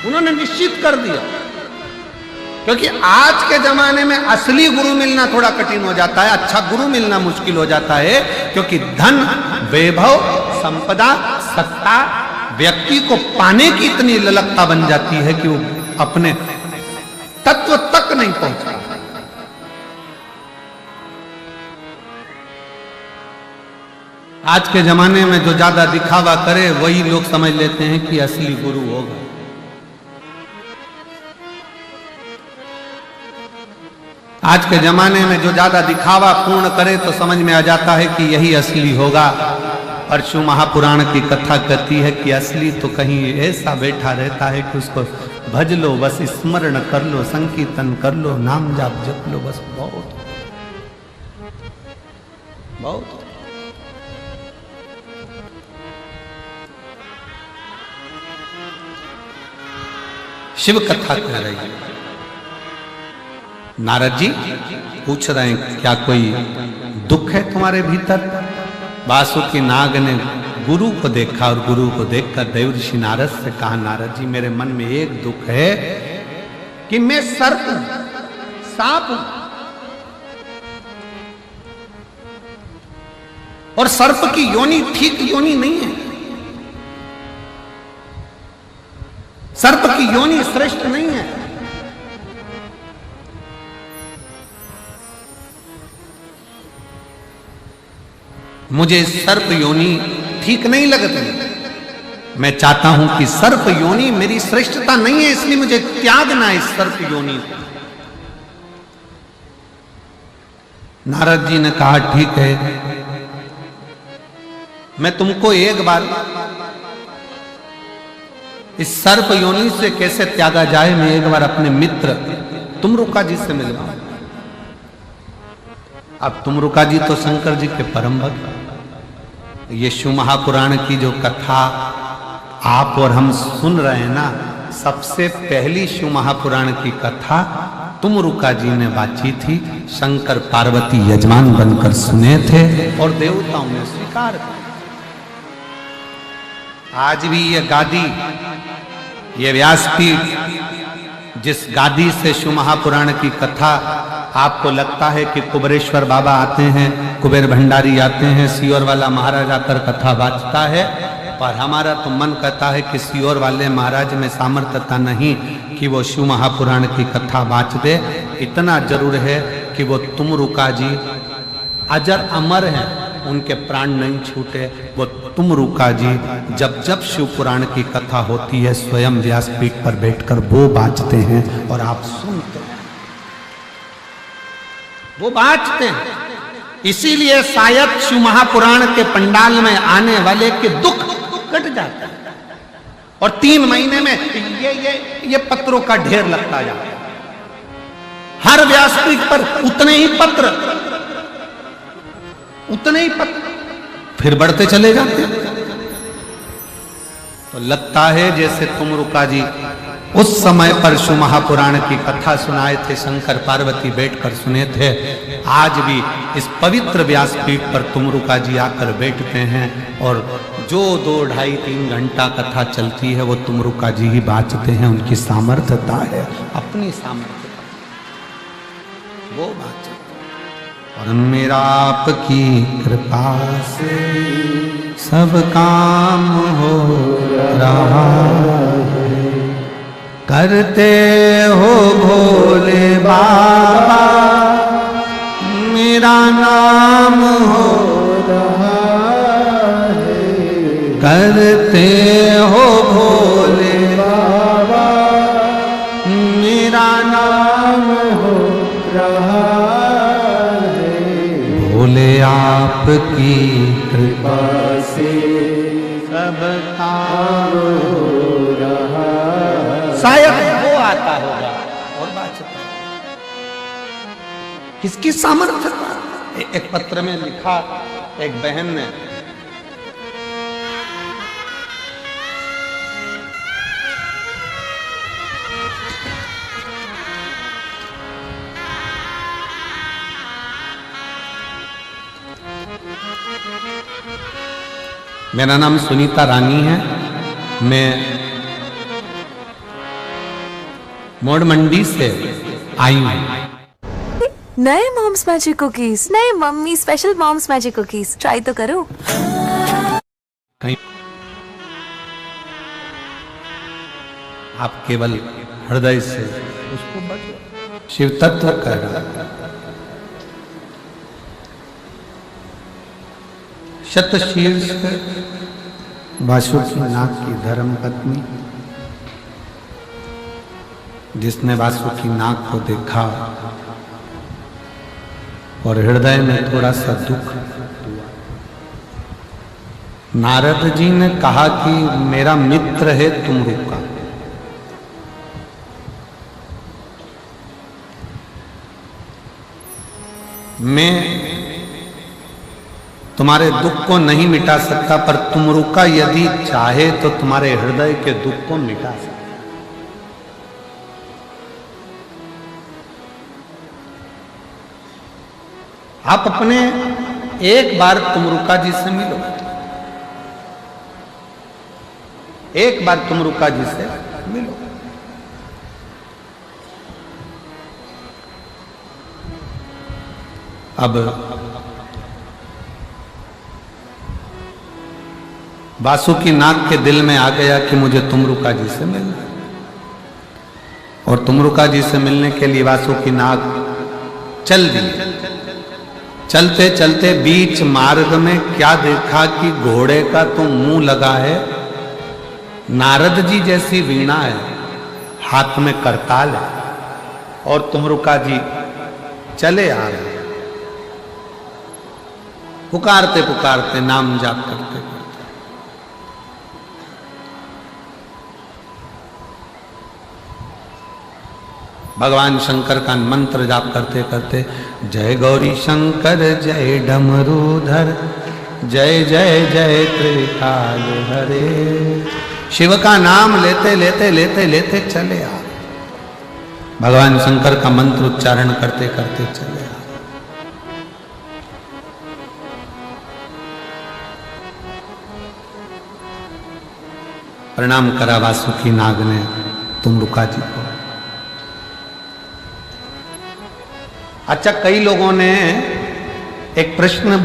उन्होंने निश्चित कर दिया, क्योंकि आज के जमाने में असली गुरु मिलना थोड़ा कठिन हो जाता है, अच्छा गुरु मिलना मुश्किल हो जाता है, क्योंकि धन, वैभव, संपदा, सत्ता व्यक्ति को पाने की इतनी ललकता बन जाती है कि वो अपने तत्व तक नहीं पहुंचता। आज के जमाने में जो ज्यादा दिखावा करे वही लोग समझ लेते हैं कि असली गुरु होगा। आज के जमाने में जो ज्यादा दिखावा पूर्ण करे तो समझ में आ जाता है कि यही असली होगा। और शिव महापुराण की कथा कहती है कि असली तो कहीं ऐसा बैठा रहता है कि उसको भज लो, बस स्मरण कर लो, संकीर्तन कर लो, नाम जाप जप लो, बस बहुत बहुत। शिव कथा कह रही है। नारद जी पूछ रहे हैं क्या कोई दुख है तुम्हारे भीतर? वासुकी नाग ने गुरु को देखा और गुरु को देखकर देवर्षि नारद से कहा, नारद जी मेरे मन में एक दुख है कि मैं सर्प हूं, सांप हूं, और सर्प की योनि ठीक योनि नहीं है, सर्प की योनि श्रेष्ठ नहीं है। मुझे सर्प योनि ठीक नहीं लगती। मैं चाहता हूं कि सर्प योनि मेरी श्रेष्ठता नहीं है, इसलिए मुझे त्यागना है इस सर्प योनि को। नारद जी ने कहा ठीक है, मैं तुमको एक बार इस सर्प योनि से कैसे त्यागा जाए, मैं एक बार अपने मित्र तुमरुका जी से मिलवाऊं। अब तुमरुका जी तो शंकर जी के परम भक्त। ये शिव महापुराण की जो कथा आप और हम सुन रहे हैं ना, सबसे पहली शिव महापुराण की कथा तुमरुका जी ने बाची थी। शंकर पार्वती यजमान बनकर सुने थे और देवताओं ने स्वीकार किया। आज भी ये गादी, ये व्यासपीठ, जिस गादी से शिव महापुराण की कथा, आपको लगता है कि कुबेरेश्वर बाबा आते हैं, कुबेर भंडारी आते हैं, सियोर वाला महाराज आकर कथा बांचता है, पर हमारा तो मन कहता है कि सियोर वाले महाराज में सामर्थ्यता नहीं कि वो शिव महापुराण की कथा बांच दे। इतना जरूर है कि वो तुमरुका जी अजर अमर हैं, उनके प्राण नहीं छूटे। वो तुमरुका जी जब जब शिव पुराण की कथा होती है स्वयं व्यासपीठ पर बैठकर वो बांचते हैं और आप सुनते हैं, वो बांचते हैं। इसीलिए शायद शिव महापुराण के पंडाल में आने वाले के दुख कट जाता है और 3 महीने में ये पत्रों का ढेर लगता जाता है। हर व्यासपीठ पर उतने ही पत्र, उतने ही पत्र, फिर बढ़ते चले जाते हैं। तो लगता है जैसे तुमरुका जी उस समय पर शिव महापुराण की कथा सुनाए थे, शंकर पार्वती बैठकर सुने थे। आज भी इस पवित्र व्यासपीठ पर तुमरुका जी आकर बैठते हैं और जो 2, 2.5, 3 घंटा कथा चलती है वो तुमरुका जी ही बांचते हैं। उनकी सामर्थ्यता है, अपनी सामर्थ्यता, वो बांचते। और मेरा आपकी कृपा से सब काम हो रहा है, करते हो भोले बाबा, मेरा नाम हो रहा है, करते हो भोले बाबा, मेरा नाम हो रहा है। भोले आपकी कृपा से सब काम हो रहा, शायद वो आता होगा और बात किसकी सामर्थ्य। एक पत्र में लिखा, एक बहन ने मेरा नाम सुनीता रानी है। मैं मोड़ मंडी से आई हूँ। नए मॉम्स मैजिक कुकीज, नए mummy special moms magic cookies try तो करो। कहीं आप केवल हृदय से उसको बचो। शिव तत्व कर रहा शतशीर्ष वासुकीनाथ की धर्म पत्नी, जिसने वासुकीनाथ को देखा और हृदय में थोड़ा सा दुख, नारद जी ने कहा कि मेरा मित्र है तुमरुका, मैं तुम्हारे दुख को नहीं मिटा सकता, पर तुमरुका यदि चाहे तो तुम्हारे हृदय के दुख को मिटा सकता। आप अपने एक बार तुमरुका जी से मिलो, एक बार तुमरुका जी से मिलो। अब वासुकीनाथ के दिल में आ गया कि मुझे तुमरुका जी से मिलना है, और तुमरुका जी से मिलने के लिए वासुकीनाथ चल दिए। चलते चलते बीच मार्ग में क्या देखा कि घोड़े का तो मुंह लगा है, नारद जी जैसी वीणा है, हाथ में करताल है, और तुमरुका जी चले आ रहे हैं, पुकारते पुकारते, नाम जाप करते करते। भगवान शंकर का मंत्र जाप करते करते, जय गौरी शंकर जय डमरूधर जय जय जय त्रिकाल हरे, शिव का नाम लेते लेते लेते लेते चले आ, भगवान शंकर का मंत्र उच्चारण करते करते चले आ। प्रणाम करा वासुकीनाथ ने तुमरुका जी को। अच्छा, कई लोगों ने एक प्रश्न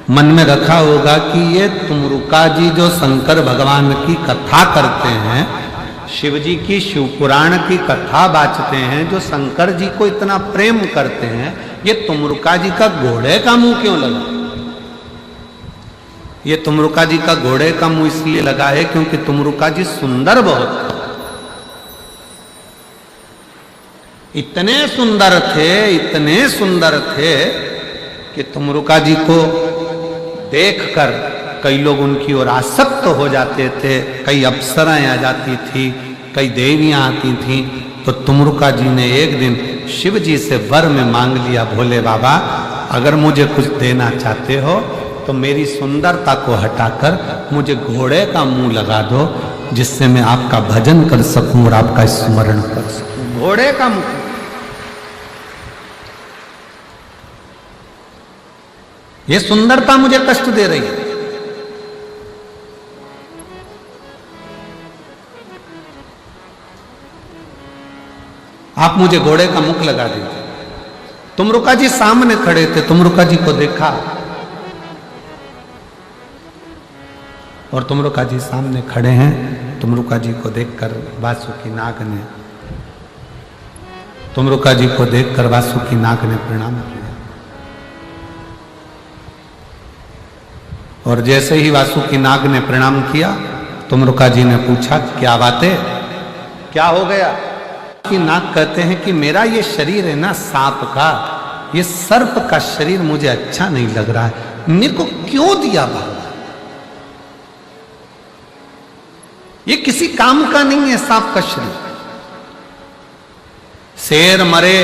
मन में रखा होगा कि ये तुमरुका जी जो शंकर भगवान की कथा करते हैं, शिव जी की शिव पुराण की कथा बाँचते हैं, जो शंकर जी को इतना प्रेम करते हैं, ये तुमरुका जी का घोड़े का मुंह क्यों लगा? ये तुमरुका जी का घोड़े का मुंह इसलिए लगा है क्योंकि तुमरुका जी सुंदर बहुत है। इतने सुंदर थे, इतने सुंदर थे कि तुमरुका जी को देखकर कई लोग उनकी ओर आसक्त हो जाते थे। कई अप्सराएं आ जाती थी, कई देवियां आती थीं। तो तुमरुका जी ने एक दिन शिव जी से वर में मांग लिया, भोले बाबा अगर मुझे कुछ देना चाहते हो तो मेरी सुंदरता को हटाकर मुझे घोड़े का मुंह लगा दो, जिससे मैं आपका भजन कर सकूं और आपका स्मरण कर सकूं। घोड़े का मुंह, ये सुंदरता मुझे कष्ट दे रही है। आप मुझे घोड़े का मुख लगा दीजिए। तुमरुका जी सामने खड़े थे, तुमरुका जी को देखा और तुमरुका जी सामने खड़े हैं। तुमरुका जी को देखकर वासुकीनाथ ने तुमरुका जी को देखकर वासुकीनाथ ने प्रणाम किया। और जैसे ही वासुकीनाथ ने प्रणाम किया, तुमरुका जी ने पूछा क्या बात है, क्या हो गया? कि नाग कहते हैं कि मेरा ये शरीर है ना सांप का, ये सर्प का शरीर मुझे अच्छा नहीं लग रहा है, मेरे को क्यों दिया भगवान? ये किसी काम का नहीं है सांप का शरीर। शेर मरे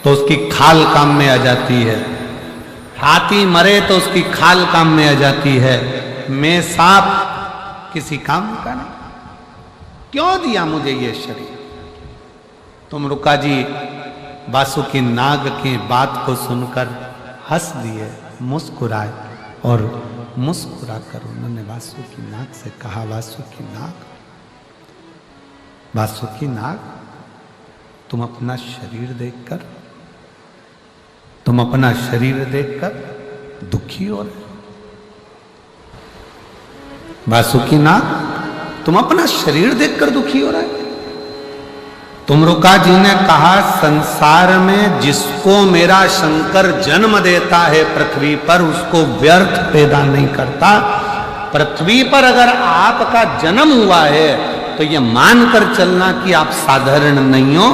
तो उसकी खाल काम में आ जाती है, हाथी मरे तो उसकी खाल काम में आ जाती है, मैं सांप किसी काम का नहीं, क्यों दिया मुझे ये शरीर? तुमरुका जी वासुकीनाथ की बात को सुनकर हंस दिए, मुस्कुराए और मुस्कुरा कर उन्होंने वासुकी नाग से कहा, वासुकी नाग, तुम अपना शरीर देखकर दुखी हो रहे। वासुकी नाग, तुम अपना शरीर देखकर दुखी हो रहे। तुमरुका जी ने कहा, संसार में जिसको मेरा शंकर जन्म देता है पृथ्वी पर, उसको व्यर्थ पैदा नहीं करता। पृथ्वी पर अगर आपका जन्म हुआ है तो ये मानकर चलना कि आप साधारण नहीं हो,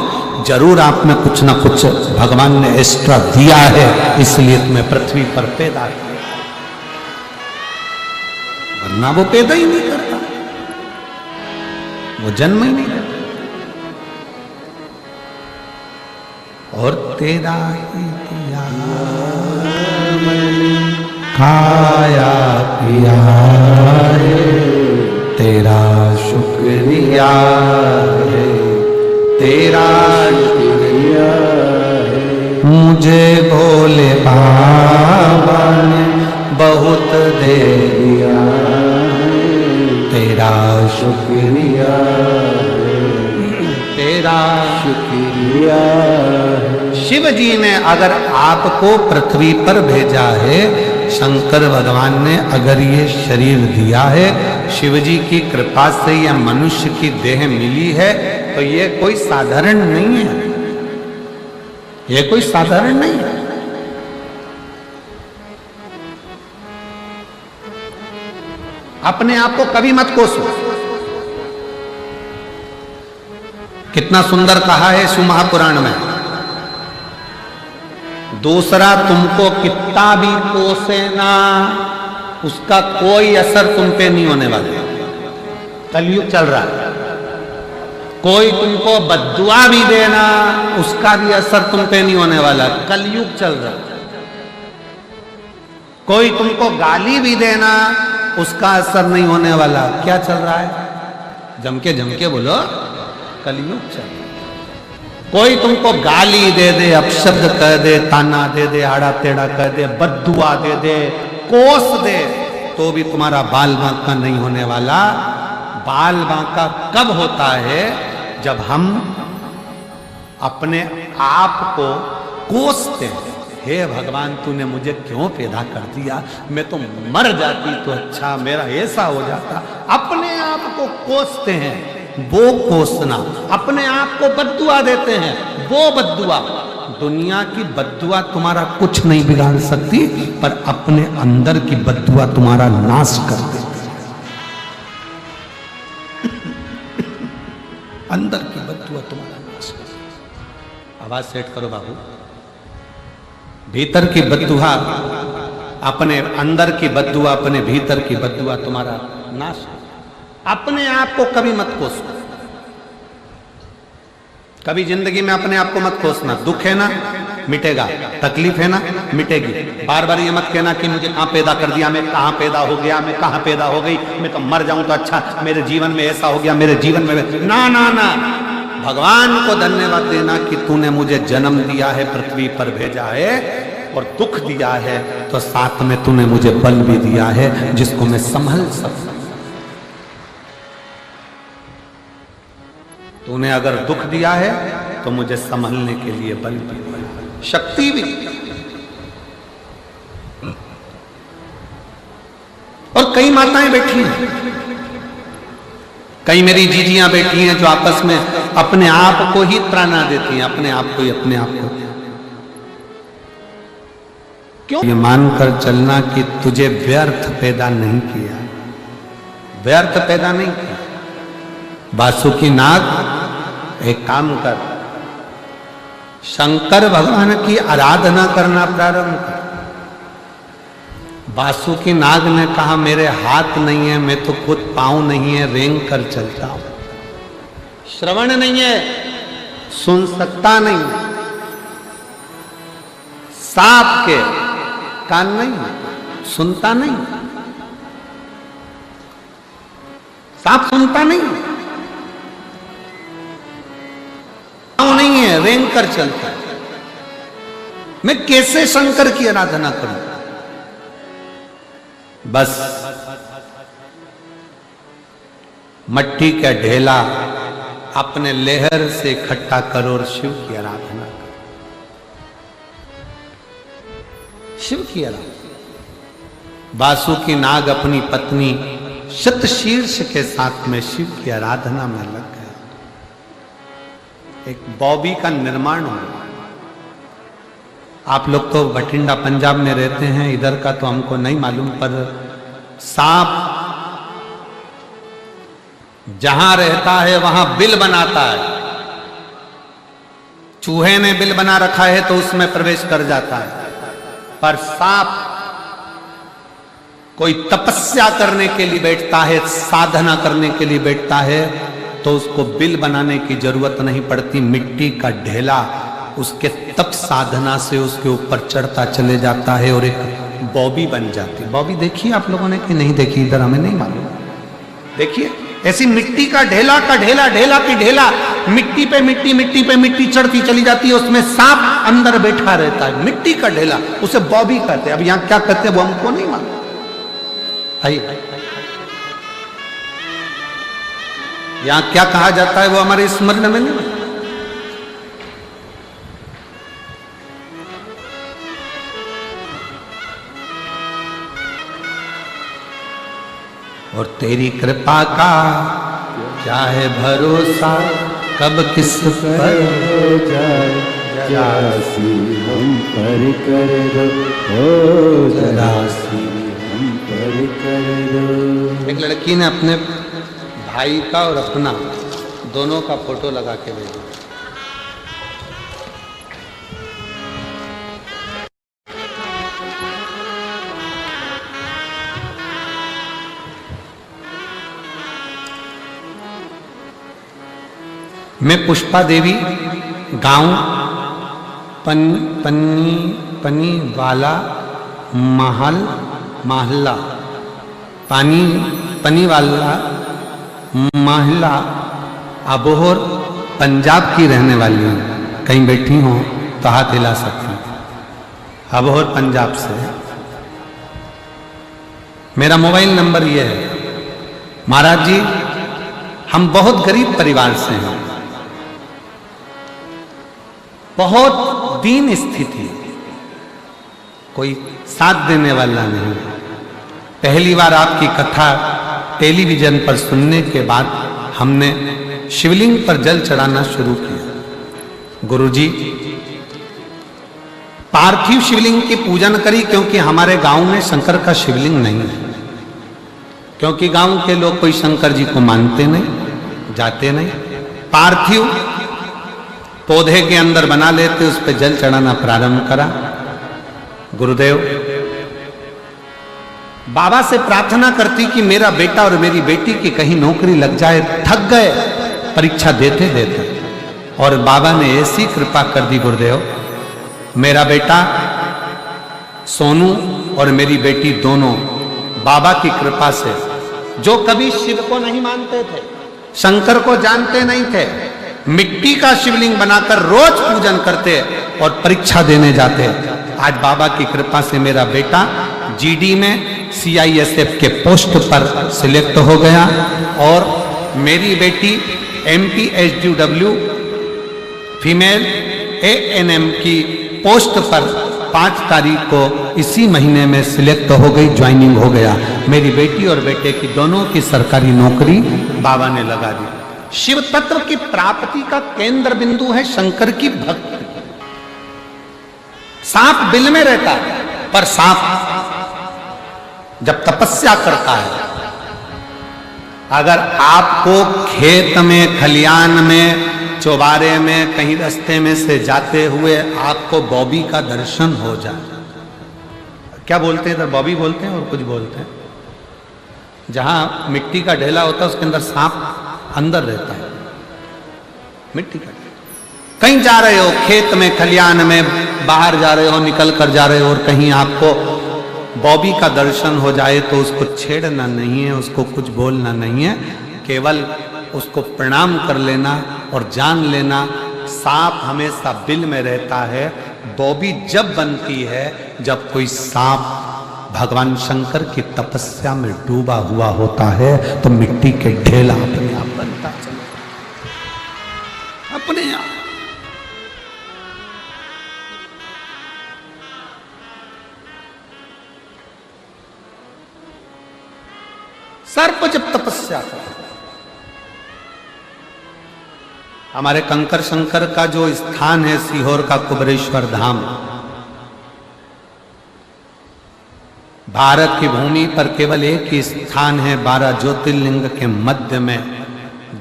जरूर आप में कुछ ना कुछ भगवान ने एक्स्ट्रा दिया है, इसलिए तुम्हें पृथ्वी पर पैदा किया, वरना वो पैदा ही नहीं करता, वो जन्म ही नहीं करता। और तेरा ही दिया खाया पिया है, तेरा शुक्रिया है, तेरा शुक्रिया है, मुझे भोले बाबा ने बहुत दे दिया, तेरा शुक्रिया है, तेरा शुक्रिया। शिव जी ने अगर आपको पृथ्वी पर भेजा है, शंकर भगवान ने अगर ये शरीर दिया है, शिव जी की कृपा से यह मनुष्य की देह मिली है, तो ये कोई साधारण नहीं है, ये कोई साधारण नहीं है। अपने आप को कभी मत कोसो। कितना सुंदर कहा है शिव महापुराण में, दूसरा तुमको कितना भी कोसे ना, उसका कोई असर तुम पे नहीं होने वाला। कलयुग चल रहा है, कोई तुमको बद्दुआ भी देना, उसका भी असर तुम पे नहीं होने वाला। कलयुग चल रहा है। कोई तुमको गाली भी देना, उसका असर नहीं होने वाला। क्या चल रहा है? जम के बोलो, कलयुग चल रहा है। कोई तुमको गाली दे दे, अपशब्द कह दे, ताना दे दे, आड़ा टेढ़ा कह दे, बद्दुआ दे दे, कोस दे, तो भी तुम्हारा बाल बांका नहीं होने वाला। बाल बांका कब होता है? जब हम अपने आप को कोसते हैं, हे भगवान तूने मुझे क्यों पैदा कर दिया, मैं तो मर जाती तो अच्छा, मेरा ऐसा हो जाता। अपने आप को कोसते हैं, वो कोसना। अपने आप को बद्दुआ देते हैं, वो बद्दुआ। दुनिया की बद्दुआ तुम्हारा कुछ नहीं बिगाड़ सकती, पर अपने अंदर की बद्दुआ तुम्हारा नाश कर देती है। अंदर की बद्दुआ तुम्हारा नाश कर देती। आवाज सेट करो बाबू। भीतर की बद्दुआ, अपने अंदर की बद्दुआ, अपने भीतर की बद्दुआ तुम्हारा नाश। अपने आप को कभी मत कोसो। कभी जिंदगी में अपने आप को मत कोसना। दुख है ना, मिटेगा। तकलीफ है ना, मिटेगी। बार बार ये मत कहना कि मुझे कहां पैदा कर दिया, मैं कहां पैदा हो गया, मैं कहां पैदा हो गई, मैं तो मर जाऊं तो अच्छा, मेरे जीवन में ऐसा हो गया, मेरे जीवन में ना ना ना। भगवान को धन्यवाद देना कि तूने मुझे जन्म दिया है, पृथ्वी पर भेजा है और दुख दिया है, तो साथ में तूने मुझे बल भी दिया है जिसको मैं संभल सकूं। तूने अगर दुख दिया है तो मुझे संभलने के लिए बल भी, शक्ति भी। और कई माताएं बैठी हैं, कई मेरी जीजियां बैठी हैं जो आपस में अपने आप को ही त्राना देती हैं, अपने आप को ही, अपने आप को। क्यों? ये मानकर चलना कि तुझे व्यर्थ पैदा नहीं किया, व्यर्थ पैदा नहीं किया। वासुकी नाग, एक काम कर, शंकर भगवान की आराधना करना प्रारंभ कर। वासुकी नाग ने कहा मेरे हाथ नहीं है, मैं तो खुद पांव नहीं है, रेंग कर चलता हूं, श्रवण नहीं है, सुन सकता नहीं, सांप के कान नहीं, सुनता नहीं, सांप सुनता नहीं, नहीं है, रेंग कर चलता है। मैं कैसे शंकर की आराधना करूं? बस मट्टी का ढेला अपने लेहर से इकट्ठा करो और शिव की आराधना करो। शिव की आराधना। वासुकी नाग अपनी पत्नी शतशीर्ष के साथ में शिव की आराधना में लग गए। एक बॉबी का निर्माण हुआ। आप लोग तो बठिंडा पंजाब में रहते हैं, इधर का तो हमको नहीं मालूम, पर सांप जहां रहता है वहां बिल बनाता है। चूहे ने बिल बना रखा है तो उसमें प्रवेश कर जाता है, पर सांप कोई तपस्या करने के लिए बैठता है, साधना करने के लिए बैठता है, तो उसको बिल बनाने की जरूरत नहीं पड़ती। मिट्टी का ढेला उसके तप साधना से उसके ऊपर चढ़ता चले जाता है और एक बॉबी बन जाती है। बॉबी देखिए आप लोगों ने कि नहीं देखी? इधर हमें नहीं मालूम। देखिए ऐसी मिट्टी का ढेला ढेला की ढेला, मिट्टी पे मिट्टी चढ़ती चली जाती है, उसमें सांप अंदर बैठा रहता है। मिट्टी का ढेला, उसे बॉबी कहते हैं। अब यहां क्या कहते हैं वो हमको नहीं मालूम। आइए, यहां क्या कहा जाता है वो हमारे स्मरण में नहीं। और तेरी कृपा का क्या है भरोसा, कब किस पर हो जाए जरासी हम पर कर दो, ओ जरासी हम पर कर दो। एक लड़की ने अपने भाई का और अपना दोनों का फोटो लगा के भेजा। मैं पुष्पा देवी, गांव पनी वाला महल्ला पनी वाला महल्ला अबोहर पंजाब की रहने वाली हूँ। कहीं बैठी हो तो हाथ हिला सकती हूँ। अबोहर पंजाब से। मेरा मोबाइल नंबर ये है। महाराज जी, हम बहुत गरीब परिवार से हैं, बहुत दीन स्थिति, कोई साथ देने वाला नहीं। पहली बार आपकी कथा टेलीविजन पर सुनने के बाद हमने शिवलिंग पर जल चढ़ाना शुरू किया। गुरुजी, पार्थिव शिवलिंग की पूजन करी, क्योंकि हमारे गांव में शंकर का शिवलिंग नहीं है। क्योंकि गांव के लोग कोई शंकर जी को मानते नहीं, जाते नहीं। पार्थिव पौधे के अंदर बना लेते, उस पर जल चढ़ाना प्रारंभ करा। गुरुदेव, बाबा से प्रार्थना करती कि मेरा बेटा और मेरी बेटी की कहीं नौकरी लग जाए। थक गए परीक्षा देते देते, और बाबा ने ऐसी कृपा कर दी गुरुदेव, मेरा बेटा सोनू और मेरी बेटी दोनों बाबा की कृपा से, जो कभी शिव को नहीं मानते थे, शंकर को जानते नहीं थे, मिट्टी का शिवलिंग बनाकर रोज पूजन करते और परीक्षा देने जाते। आज बाबा की कृपा से मेरा बेटा जीडी में CISF के पोस्ट पर सिलेक्ट हो गया, और मेरी बेटी MPSDW फीमेल ANM की पोस्ट पर 5 तारीख को इसी महीने में सिलेक्ट हो गई, ज्वाइनिंग हो गया। मेरी बेटी और बेटे की दोनों की सरकारी नौकरी बाबा ने लगा दी। शिव तत्व की प्राप्ति का केंद्र बिंदु है शंकर की भक्ति। सांप बिल में रहता है, पर सांप जब तपस्या करता है, अगर आपको खेत में, खलियान में, चौबारे में, कहीं रास्ते में से जाते हुए आपको बॉबी का दर्शन हो जाए, क्या बोलते हैं इधर? बॉबी बोलते हैं और कुछ बोलते हैं। जहां मिट्टी का ढेला होता है उसके अंदर सांप अंदर रहता है, मिट्टी का। कहीं जा रहे हो, खेत में, खलियान में, बाहर जा रहे हो, निकल कर जा रहे हो, और कहीं आपको बॉबी का दर्शन हो जाए तो उसको छेड़ना नहीं है, उसको कुछ बोलना नहीं है, केवल उसको प्रणाम कर लेना और जान लेना सांप हमेशा बिल में रहता है। बॉबी जब बनती है जब कोई सांप भगवान शंकर की तपस्या में डूबा हुआ होता है तो मिट्टी के ढेला अपने आप बनता चलता अपने आप। सर्प जब तपस्या करता, हमारे कंकर शंकर का जो स्थान है सीहोर का कुबरेश्वर धाम, भारत की भूमि पर केवल एक ही स्थान है 12 ज्योतिर्लिंग के मध्य में,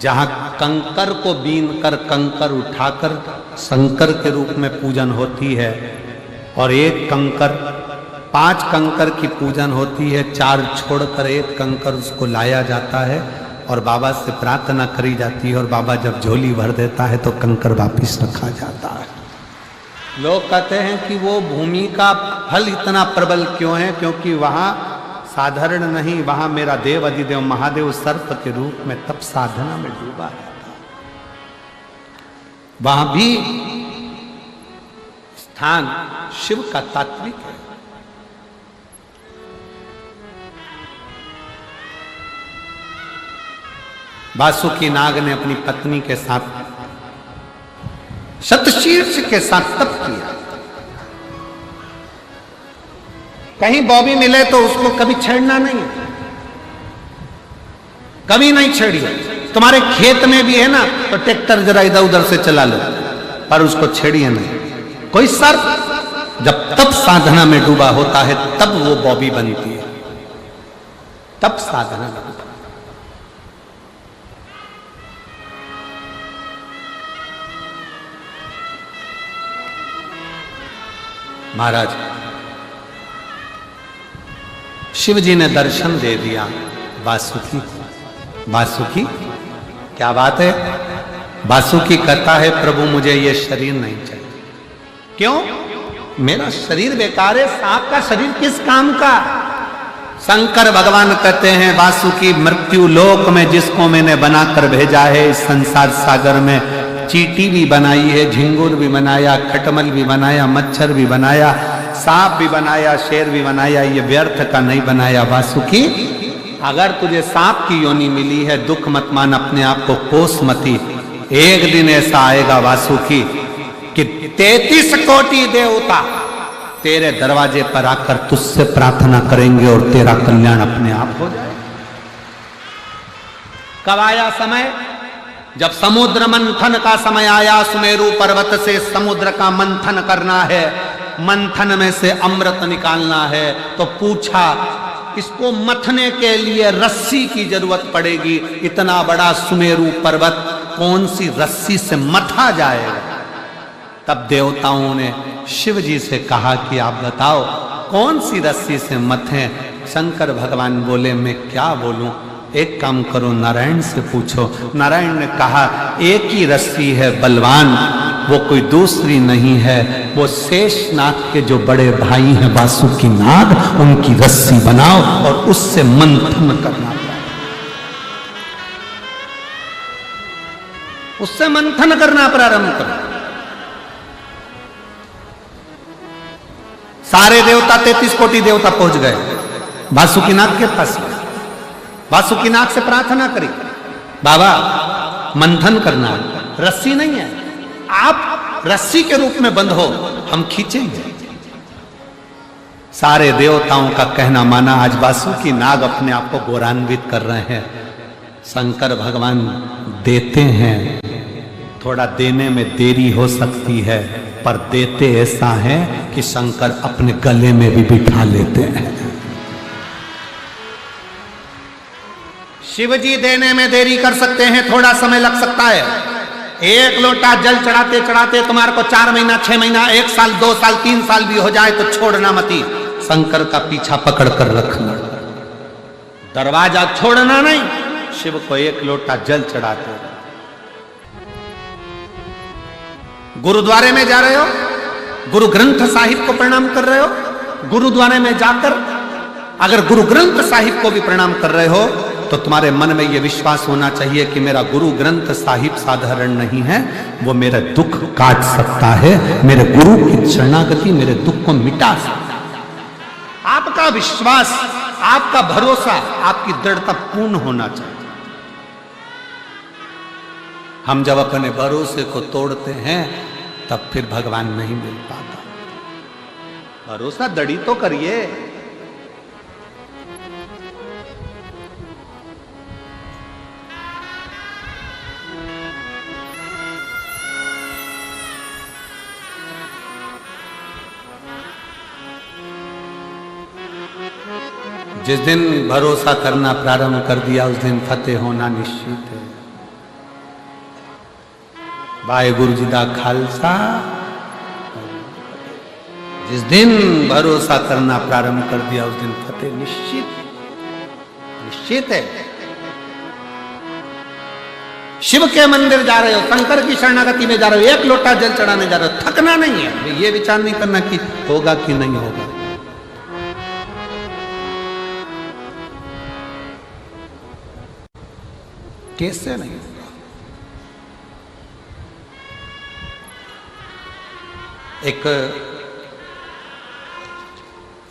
जहां कंकर को बीन कर कंकर उठाकर शंकर के रूप में पूजन होती है, और एक कंकर 5 कंकर की पूजन होती है, 4 छोड़कर एक कंकर उसको लाया जाता है और बाबा से प्रार्थना करी जाती है, और बाबा जब झोली भर देता है तो कंकर वापिस रखा जाता है। लोग कहते हैं कि वो भूमि का फल इतना प्रबल क्यों है, क्योंकि वहां साधारण नहीं, वहां मेरा देव अधिदेव महादेव सर्प के रूप में तप साधना में डूबा है। वहां भी स्थान शिव का तात्विक है। वासुकी नाग ने अपनी पत्नी के साथ शतशीर्ष के साथ तप किया। कहीं बॉबी मिले तो उसको कभी छेड़ना नहीं, कभी नहीं छेड़िए। तुम्हारे खेत में भी है ना तो ट्रैक्टर जरा इधर उधर से चला लो, पर उसको छेड़िए नहीं। कोई सर्प जब तप साधना में डूबा होता है तब वो बॉबी बनती है, तप साधना में। महाराज शिव जी ने दर्शन दे दिया वासुकी। वासुकी क्या बात है? वासुकी कहता है प्रभु मुझे ये शरीर नहीं चाहिए। क्यों? मेरा शरीर बेकार है, सांप का शरीर किस काम का? शंकर भगवान कहते हैं वासुकी मृत्यु लोक में जिसको मैंने बनाकर भेजा है, इस संसार सागर में चींटी भी बनाई है, झिंगुर भी बनाया, खटमल भी बनाया, मच्छर भी बनाया, सांप भी बनाया, शेर भी बनाया, ये व्यर्थ का नहीं बनाया। वासुकी अगर तुझे सांप की योनि मिली है दुख मत मान, अपने आप को कोस मती। एक दिन ऐसा आएगा वासुकी कि 33 कोटि देवता तेरे दरवाजे पर आकर तुझसे प्रार्थना करेंगे और तेरा कल्याण अपने आप हो जाए। कब आया समय? जब समुद्र मंथन का समय आया, सुमेरु पर्वत से समुद्र का मंथन करना है, मंथन में से अमृत निकालना है, तो पूछा इसको मथने के लिए रस्सी की जरूरत पड़ेगी। इतना बड़ा सुमेरु पर्वत कौन सी रस्सी से मथा जाएगा? तब देवताओं ने शिव जी से कहा कि आप बताओ कौन सी रस्सी से मथें? शंकर भगवान बोले मैं क्या बोलूं, एक काम करो नारायण से पूछो। नारायण ने कहा एक ही रस्सी है बलवान, वो कोई दूसरी नहीं है, वो शेषनाग के जो बड़े भाई हैं वासुकी नाग, उनकी रस्सी बनाओ और उससे मंथन करना, उससे मंथन करना प्रारंभ करो। सारे देवता 33 कोटि देवता पहुंच गए वासुकी नाग के पास। वासुकी नाग से प्रार्थना करी बाबा मंथन करना, रस्सी नहीं है, आप रस्सी के रूप में बंध हो, हम खींचेंगे। सारे देवताओं का कहना माना। आज वासुकी नाग अपने आप को गौरवान्वित कर रहे हैं। शंकर भगवान देते हैं, थोड़ा देने में देरी हो सकती है, पर देते ऐसा है कि शंकर अपने गले में भी बिठा लेते हैं। शिव जी देने में देरी कर सकते हैं, थोड़ा समय लग सकता है। एक लोटा जल चढ़ाते चढ़ाते तुम्हारे को 4 महीना, 6 महीना, 1 साल, 2 साल, 3 साल भी हो जाए तो छोड़ना मती। शंकर का पीछा पकड़ कर रखना, दरवाजा छोड़ना नहीं। शिव को 1 लोटा जल चढ़ाते। गुरुद्वारे में जा रहे हो, गुरु ग्रंथ साहिब को प्रणाम कर रहे हो, गुरुद्वारे में जाकर अगर गुरु ग्रंथ साहिब को भी प्रणाम कर रहे हो तो तुम्हारे मन में यह विश्वास होना चाहिए कि मेरा गुरु ग्रंथ साहिब साधारण नहीं है, वो मेरा दुख काट सकता है, मेरे गुरु की शरणागति मेरे दुख को मिटा सकता है। आपका आपका विश्वास, आपका भरोसा, आपकी दृढ़ता पूर्ण होना चाहिए। हम जब अपने भरोसे को तोड़ते हैं तब फिर भगवान नहीं मिल पाता। भरोसा दृढ़ तो करिए। जिस दिन भरोसा करना प्रारंभ कर दिया उस दिन फतेह होना निश्चित है। वाहेगुरु जी दा खालसा। जिस दिन भरोसा करना प्रारंभ कर दिया उस दिन फतेह निश्चित है। शिव के मंदिर जा रहे हो, शंकर की शरणागति में जा रहे हो, एक लोटा जल चढ़ाने जा रहे हो, थकना नहीं है। ये विचार नहीं करना कि होगा कि नहीं होगा। कैसे नहीं होगा? एक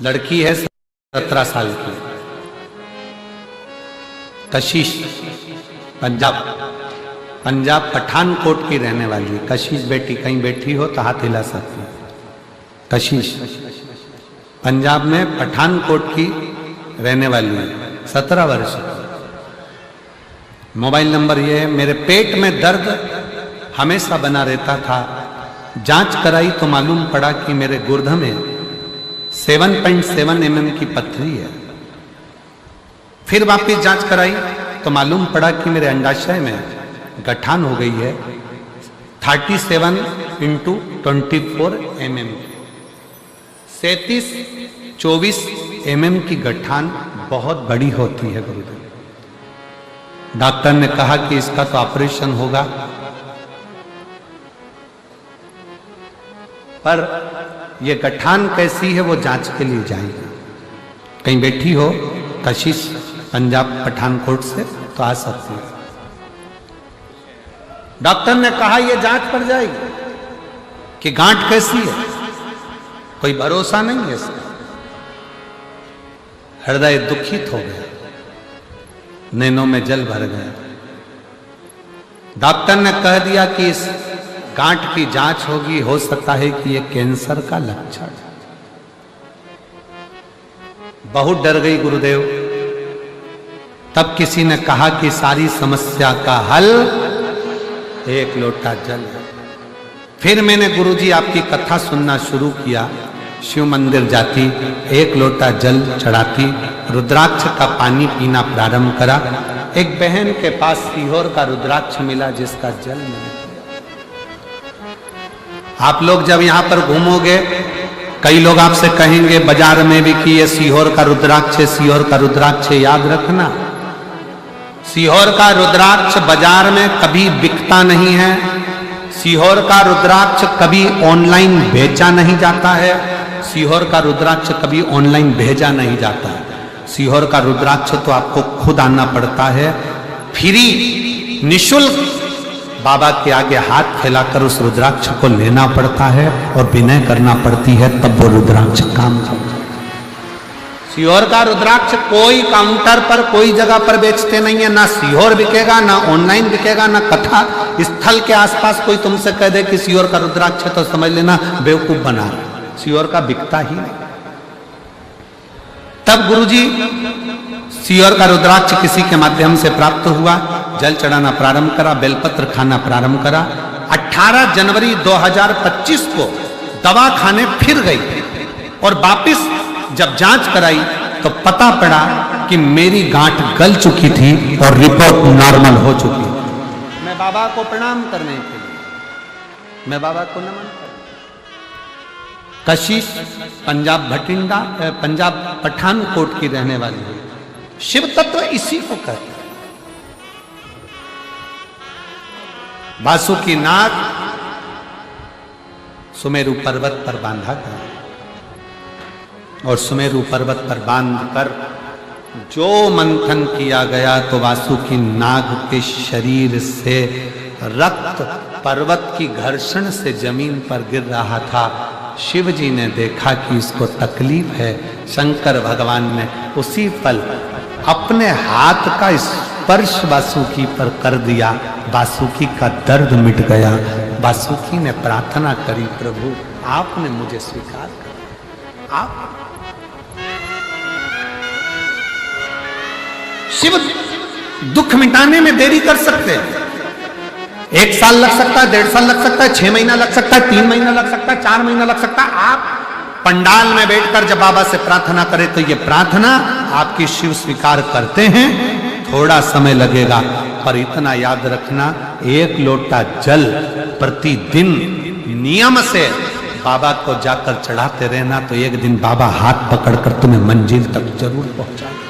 लड़की है 17 साल की, कशिश, पंजाब पठानकोट की रहने वाली है। कशिश बेटी कहीं बैठी हो तो हाथ हिला सकती है। कशिश पंजाब में पठानकोट की रहने वाली है, 17 वर्ष। मोबाइल नंबर ये है। मेरे पेट में दर्द हमेशा बना रहता था, जांच कराई तो मालूम पड़ा कि मेरे गुर्दे में 7.7 mm की पथरी है। फिर वापस जांच कराई तो मालूम पड़ा कि मेरे अंडाशय में गठान हो गई है 37 × 24 mm, 37-24 mm की गठान बहुत बड़ी होती है गुरुदेव। डॉक्टर ने कहा कि इसका तो ऑपरेशन होगा, पर यह गठान कैसी है वो जांच के लिए जाएगी। कहीं बैठी हो कशिश पंजाब पठानकोट से तो आ सकती है। डॉक्टर ने कहा यह जांच पड़ जाएगी कि गांठ कैसी है, कोई भरोसा नहीं है इसका। हृदय दुखित हो गया, नैनों में जल भर गया। डॉक्टर ने कह दिया कि इस गांठ की जांच होगी, हो सकता है कि यह कैंसर का लक्षण। बहुत डर गई गुरुदेव। तब किसी ने कहा कि सारी समस्या का हल एक लोटा जल है। फिर मैंने गुरुजी आपकी कथा सुनना शुरू किया। शिव मंदिर जाती, एक लोटा जल चढ़ाती, रुद्राक्ष का पानी पीना प्रारंभ करा। एक बहन के पास सीहोर का रुद्राक्ष मिला जिसका जल मैंने पिया। आप लोग जब यहां पर घूमोगे, कई लोग आपसे कहेंगे बाजार में भी कि ये सीहोर का रुद्राक्ष है, सीहोर का रुद्राक्ष है। याद रखना, सीहोर का रुद्राक्ष बाजार में कभी बिकता नहीं है। सीहोर का रुद्राक्ष कभी ऑनलाइन बेचा नहीं जाता है। सीहोर का रुद्राक्ष कभी ऑनलाइन भेजा नहीं जाता है। सीहोर का रुद्राक्ष तो आपको खुद आना पड़ता है, फ्री निशुल्क बाबा के आगे हाथ फैलाकर उस रुद्राक्ष को लेना पड़ता है और विनय करना पड़ती है, तब वो रुद्राक्ष काम करता है। सीहोर का रुद्राक्ष कोई काउंटर पर कोई जगह पर बेचते नहीं है। ना सीहोर बिकेगा, ना ऑनलाइन बिकेगा, ना कथा स्थल के आसपास कोई तुमसे कह दे कि सीहोर का रुद्राक्ष है तो समझ लेना बेवकूफ बना रहा। सीहोर का बिकता ही नहीं। तब गुरुजी सीहोर का रुद्राक्ष किसी के माध्यम से प्राप्त हुआ, जल चढ़ाना प्रारंभ करा, बेलपत्र खाना प्रारंभ करा। 18 जनवरी 2025 को दवा खाने फिर गई और वापिस जब जांच कराई तो पता पड़ा कि मेरी गांठ गल चुकी थी और रिपोर्ट नॉर्मल हो चुकी। मैं बाबा को प्रणाम करने के लिए, मैं बाबा को नमन कर। कशिश पंजाब भटिंडा, पंजाब पठानकोट की रहने वाली है। शिव तत्व इसी को कहते हैं। बासुकी नाग सुमेरु पर्वत पर बांधा गया और सुमेरु पर्वत पर बांधकर जो मंथन किया गया तो वासुकी नाग के शरीर से रक्त पर्वत की घर्षण से जमीन पर गिर रहा था। शिव जी ने देखा कि इसको तकलीफ है। शंकर भगवान ने उसी पल अपने हाथ का स्पर्श वासुकी पर कर दिया। वासुकी का दर्द मिट गया। वासुकी ने प्रार्थना करी, प्रभु आपने मुझे स्वीकार कर। आप शिव दुख मिटाने में देरी कर सकते हैं। 1 साल लग सकता है, 1.5 साल लग सकता है, 6 महीना लग सकता है, 3 महीना लग सकता है, 4 महीना लग सकता है। आप पंडाल में बैठकर जब बाबा से प्रार्थना करें तो ये प्रार्थना आपकी शिव स्वीकार करते हैं। थोड़ा समय लगेगा, पर इतना याद रखना, 1 लोटा जल प्रतिदिन नियम से बाबा को जाकर चढ़ाते रहना, तो एक दिन बाबा हाथ पकड़कर तुम्हें मंजिल तक जरूर पहुंचाएंगे।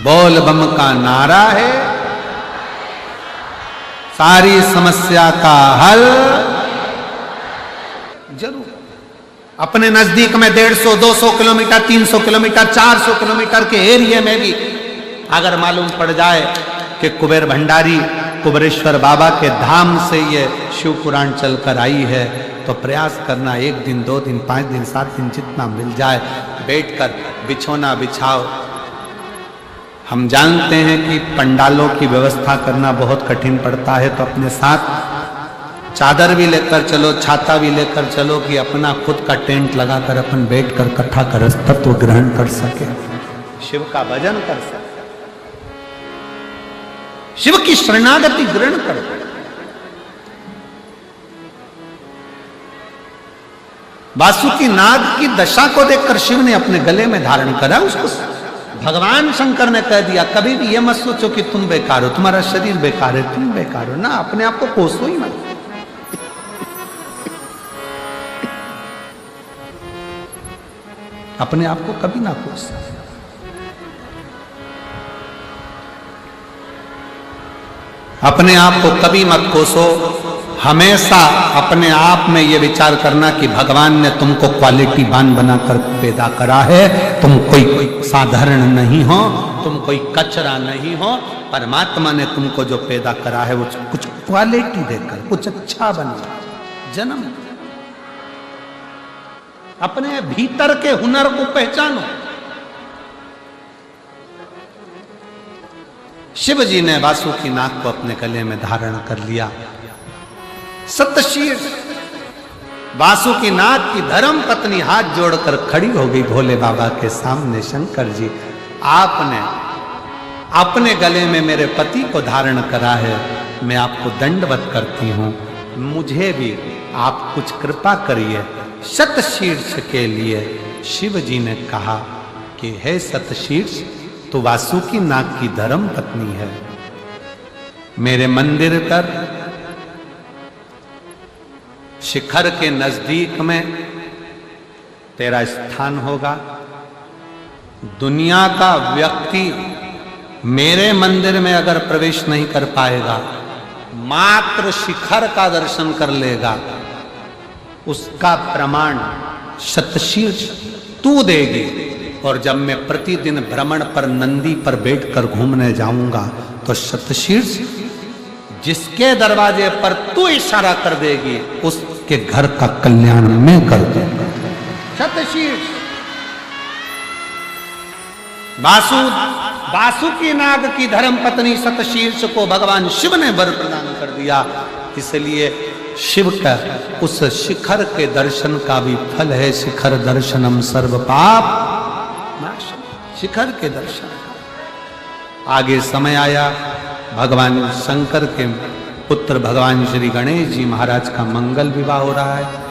बोल बम का नारा है सारी समस्या का हल जरूर। अपने नजदीक में 150, 200 किलोमीटर, 300 किलोमीटर, 400 किलोमीटर के एरिया में भी अगर मालूम पड़ जाए कि कुबेर भंडारी कुबेरेश्वर बाबा के धाम से ये शिव पुराण चलकर आई है, तो प्रयास करना 1 दिन, 2 दिन, 5 दिन, 7 दिन जितना मिल जाए, बैठकर बिछौना बिछाओ। हम जानते हैं कि पंडालों की व्यवस्था करना बहुत कठिन पड़ता है, तो अपने साथ चादर भी लेकर चलो, छाता भी लेकर चलो कि अपना खुद का टेंट लगाकर अपन बैठकर कथा कर तत्व ग्रहण कर सके, शिव का भजन कर सके, शिव की शरणागति ग्रहण कर। वासुकी नाग की दशा को देखकर शिव ने अपने गले में धारण करा उसको। भगवान शंकर ने कह दिया, कभी भी ये मत सोचो कि तुम बेकार हो, तुम्हारा शरीर बेकार है, तुम बेकार हो ना, अपने आप को कोसो ही मत। अपने आप को कभी ना कोस। अपने आप को कभी मत कोसो। हमेशा अपने आप में यह विचार करना कि भगवान ने तुमको क्वालिटीवान बनाकर पैदा करा है, तुम कोई साधारण नहीं हो, तुम कोई कचरा नहीं हो। परमात्मा ने तुमको जो पैदा करा है वो कुछ क्वालिटी देकर कुछ अच्छा बना जन्म। अपने भीतर के हुनर को पहचानो। शिव जी ने वासुकी नाग को अपने गले में धारण कर लिया। सतशीर्ष वासुकी नाग की धर्म पत्नी हाथ जोड़कर खड़ी हो गई भोले बाबा के सामने। शंकर जी, आपने अपने गले में मेरे पति को धारण करा है, मैं आपको दंडवत करती हूं, मुझे भी आप कुछ कृपा करिए। सतशीर्ष के लिए शिव जी ने कहा कि हे सतशीर्ष, तो वासुकी नाग की धर्म पत्नी है, मेरे मंदिर पर शिखर के नजदीक में तेरा स्थान होगा। दुनिया का व्यक्ति मेरे मंदिर में अगर प्रवेश नहीं कर पाएगा, मात्र शिखर का दर्शन कर लेगा, उसका प्रमाण शतशीर्ष तू देगी। और जब मैं प्रतिदिन भ्रमण पर नंदी पर बैठकर घूमने जाऊंगा, तो शतशीर्ष जिसके दरवाजे पर तू इशारा कर देगी, उसके घर का कल्याण मैं कर दूंगा। शतशीर्ष वासुकी नाग की धर्म पत्नी शतशीर्ष को भगवान शिव ने वर प्रदान कर दिया। इसलिए शिव का उस शिखर के दर्शन का भी फल है, शिखर दर्शनम सर्व पाप नाशम। शिखर के दर्शन आगे समय आया, भगवान शंकर के पुत्र भगवान श्री गणेश जी महाराज का मंगल विवाह हो रहा है।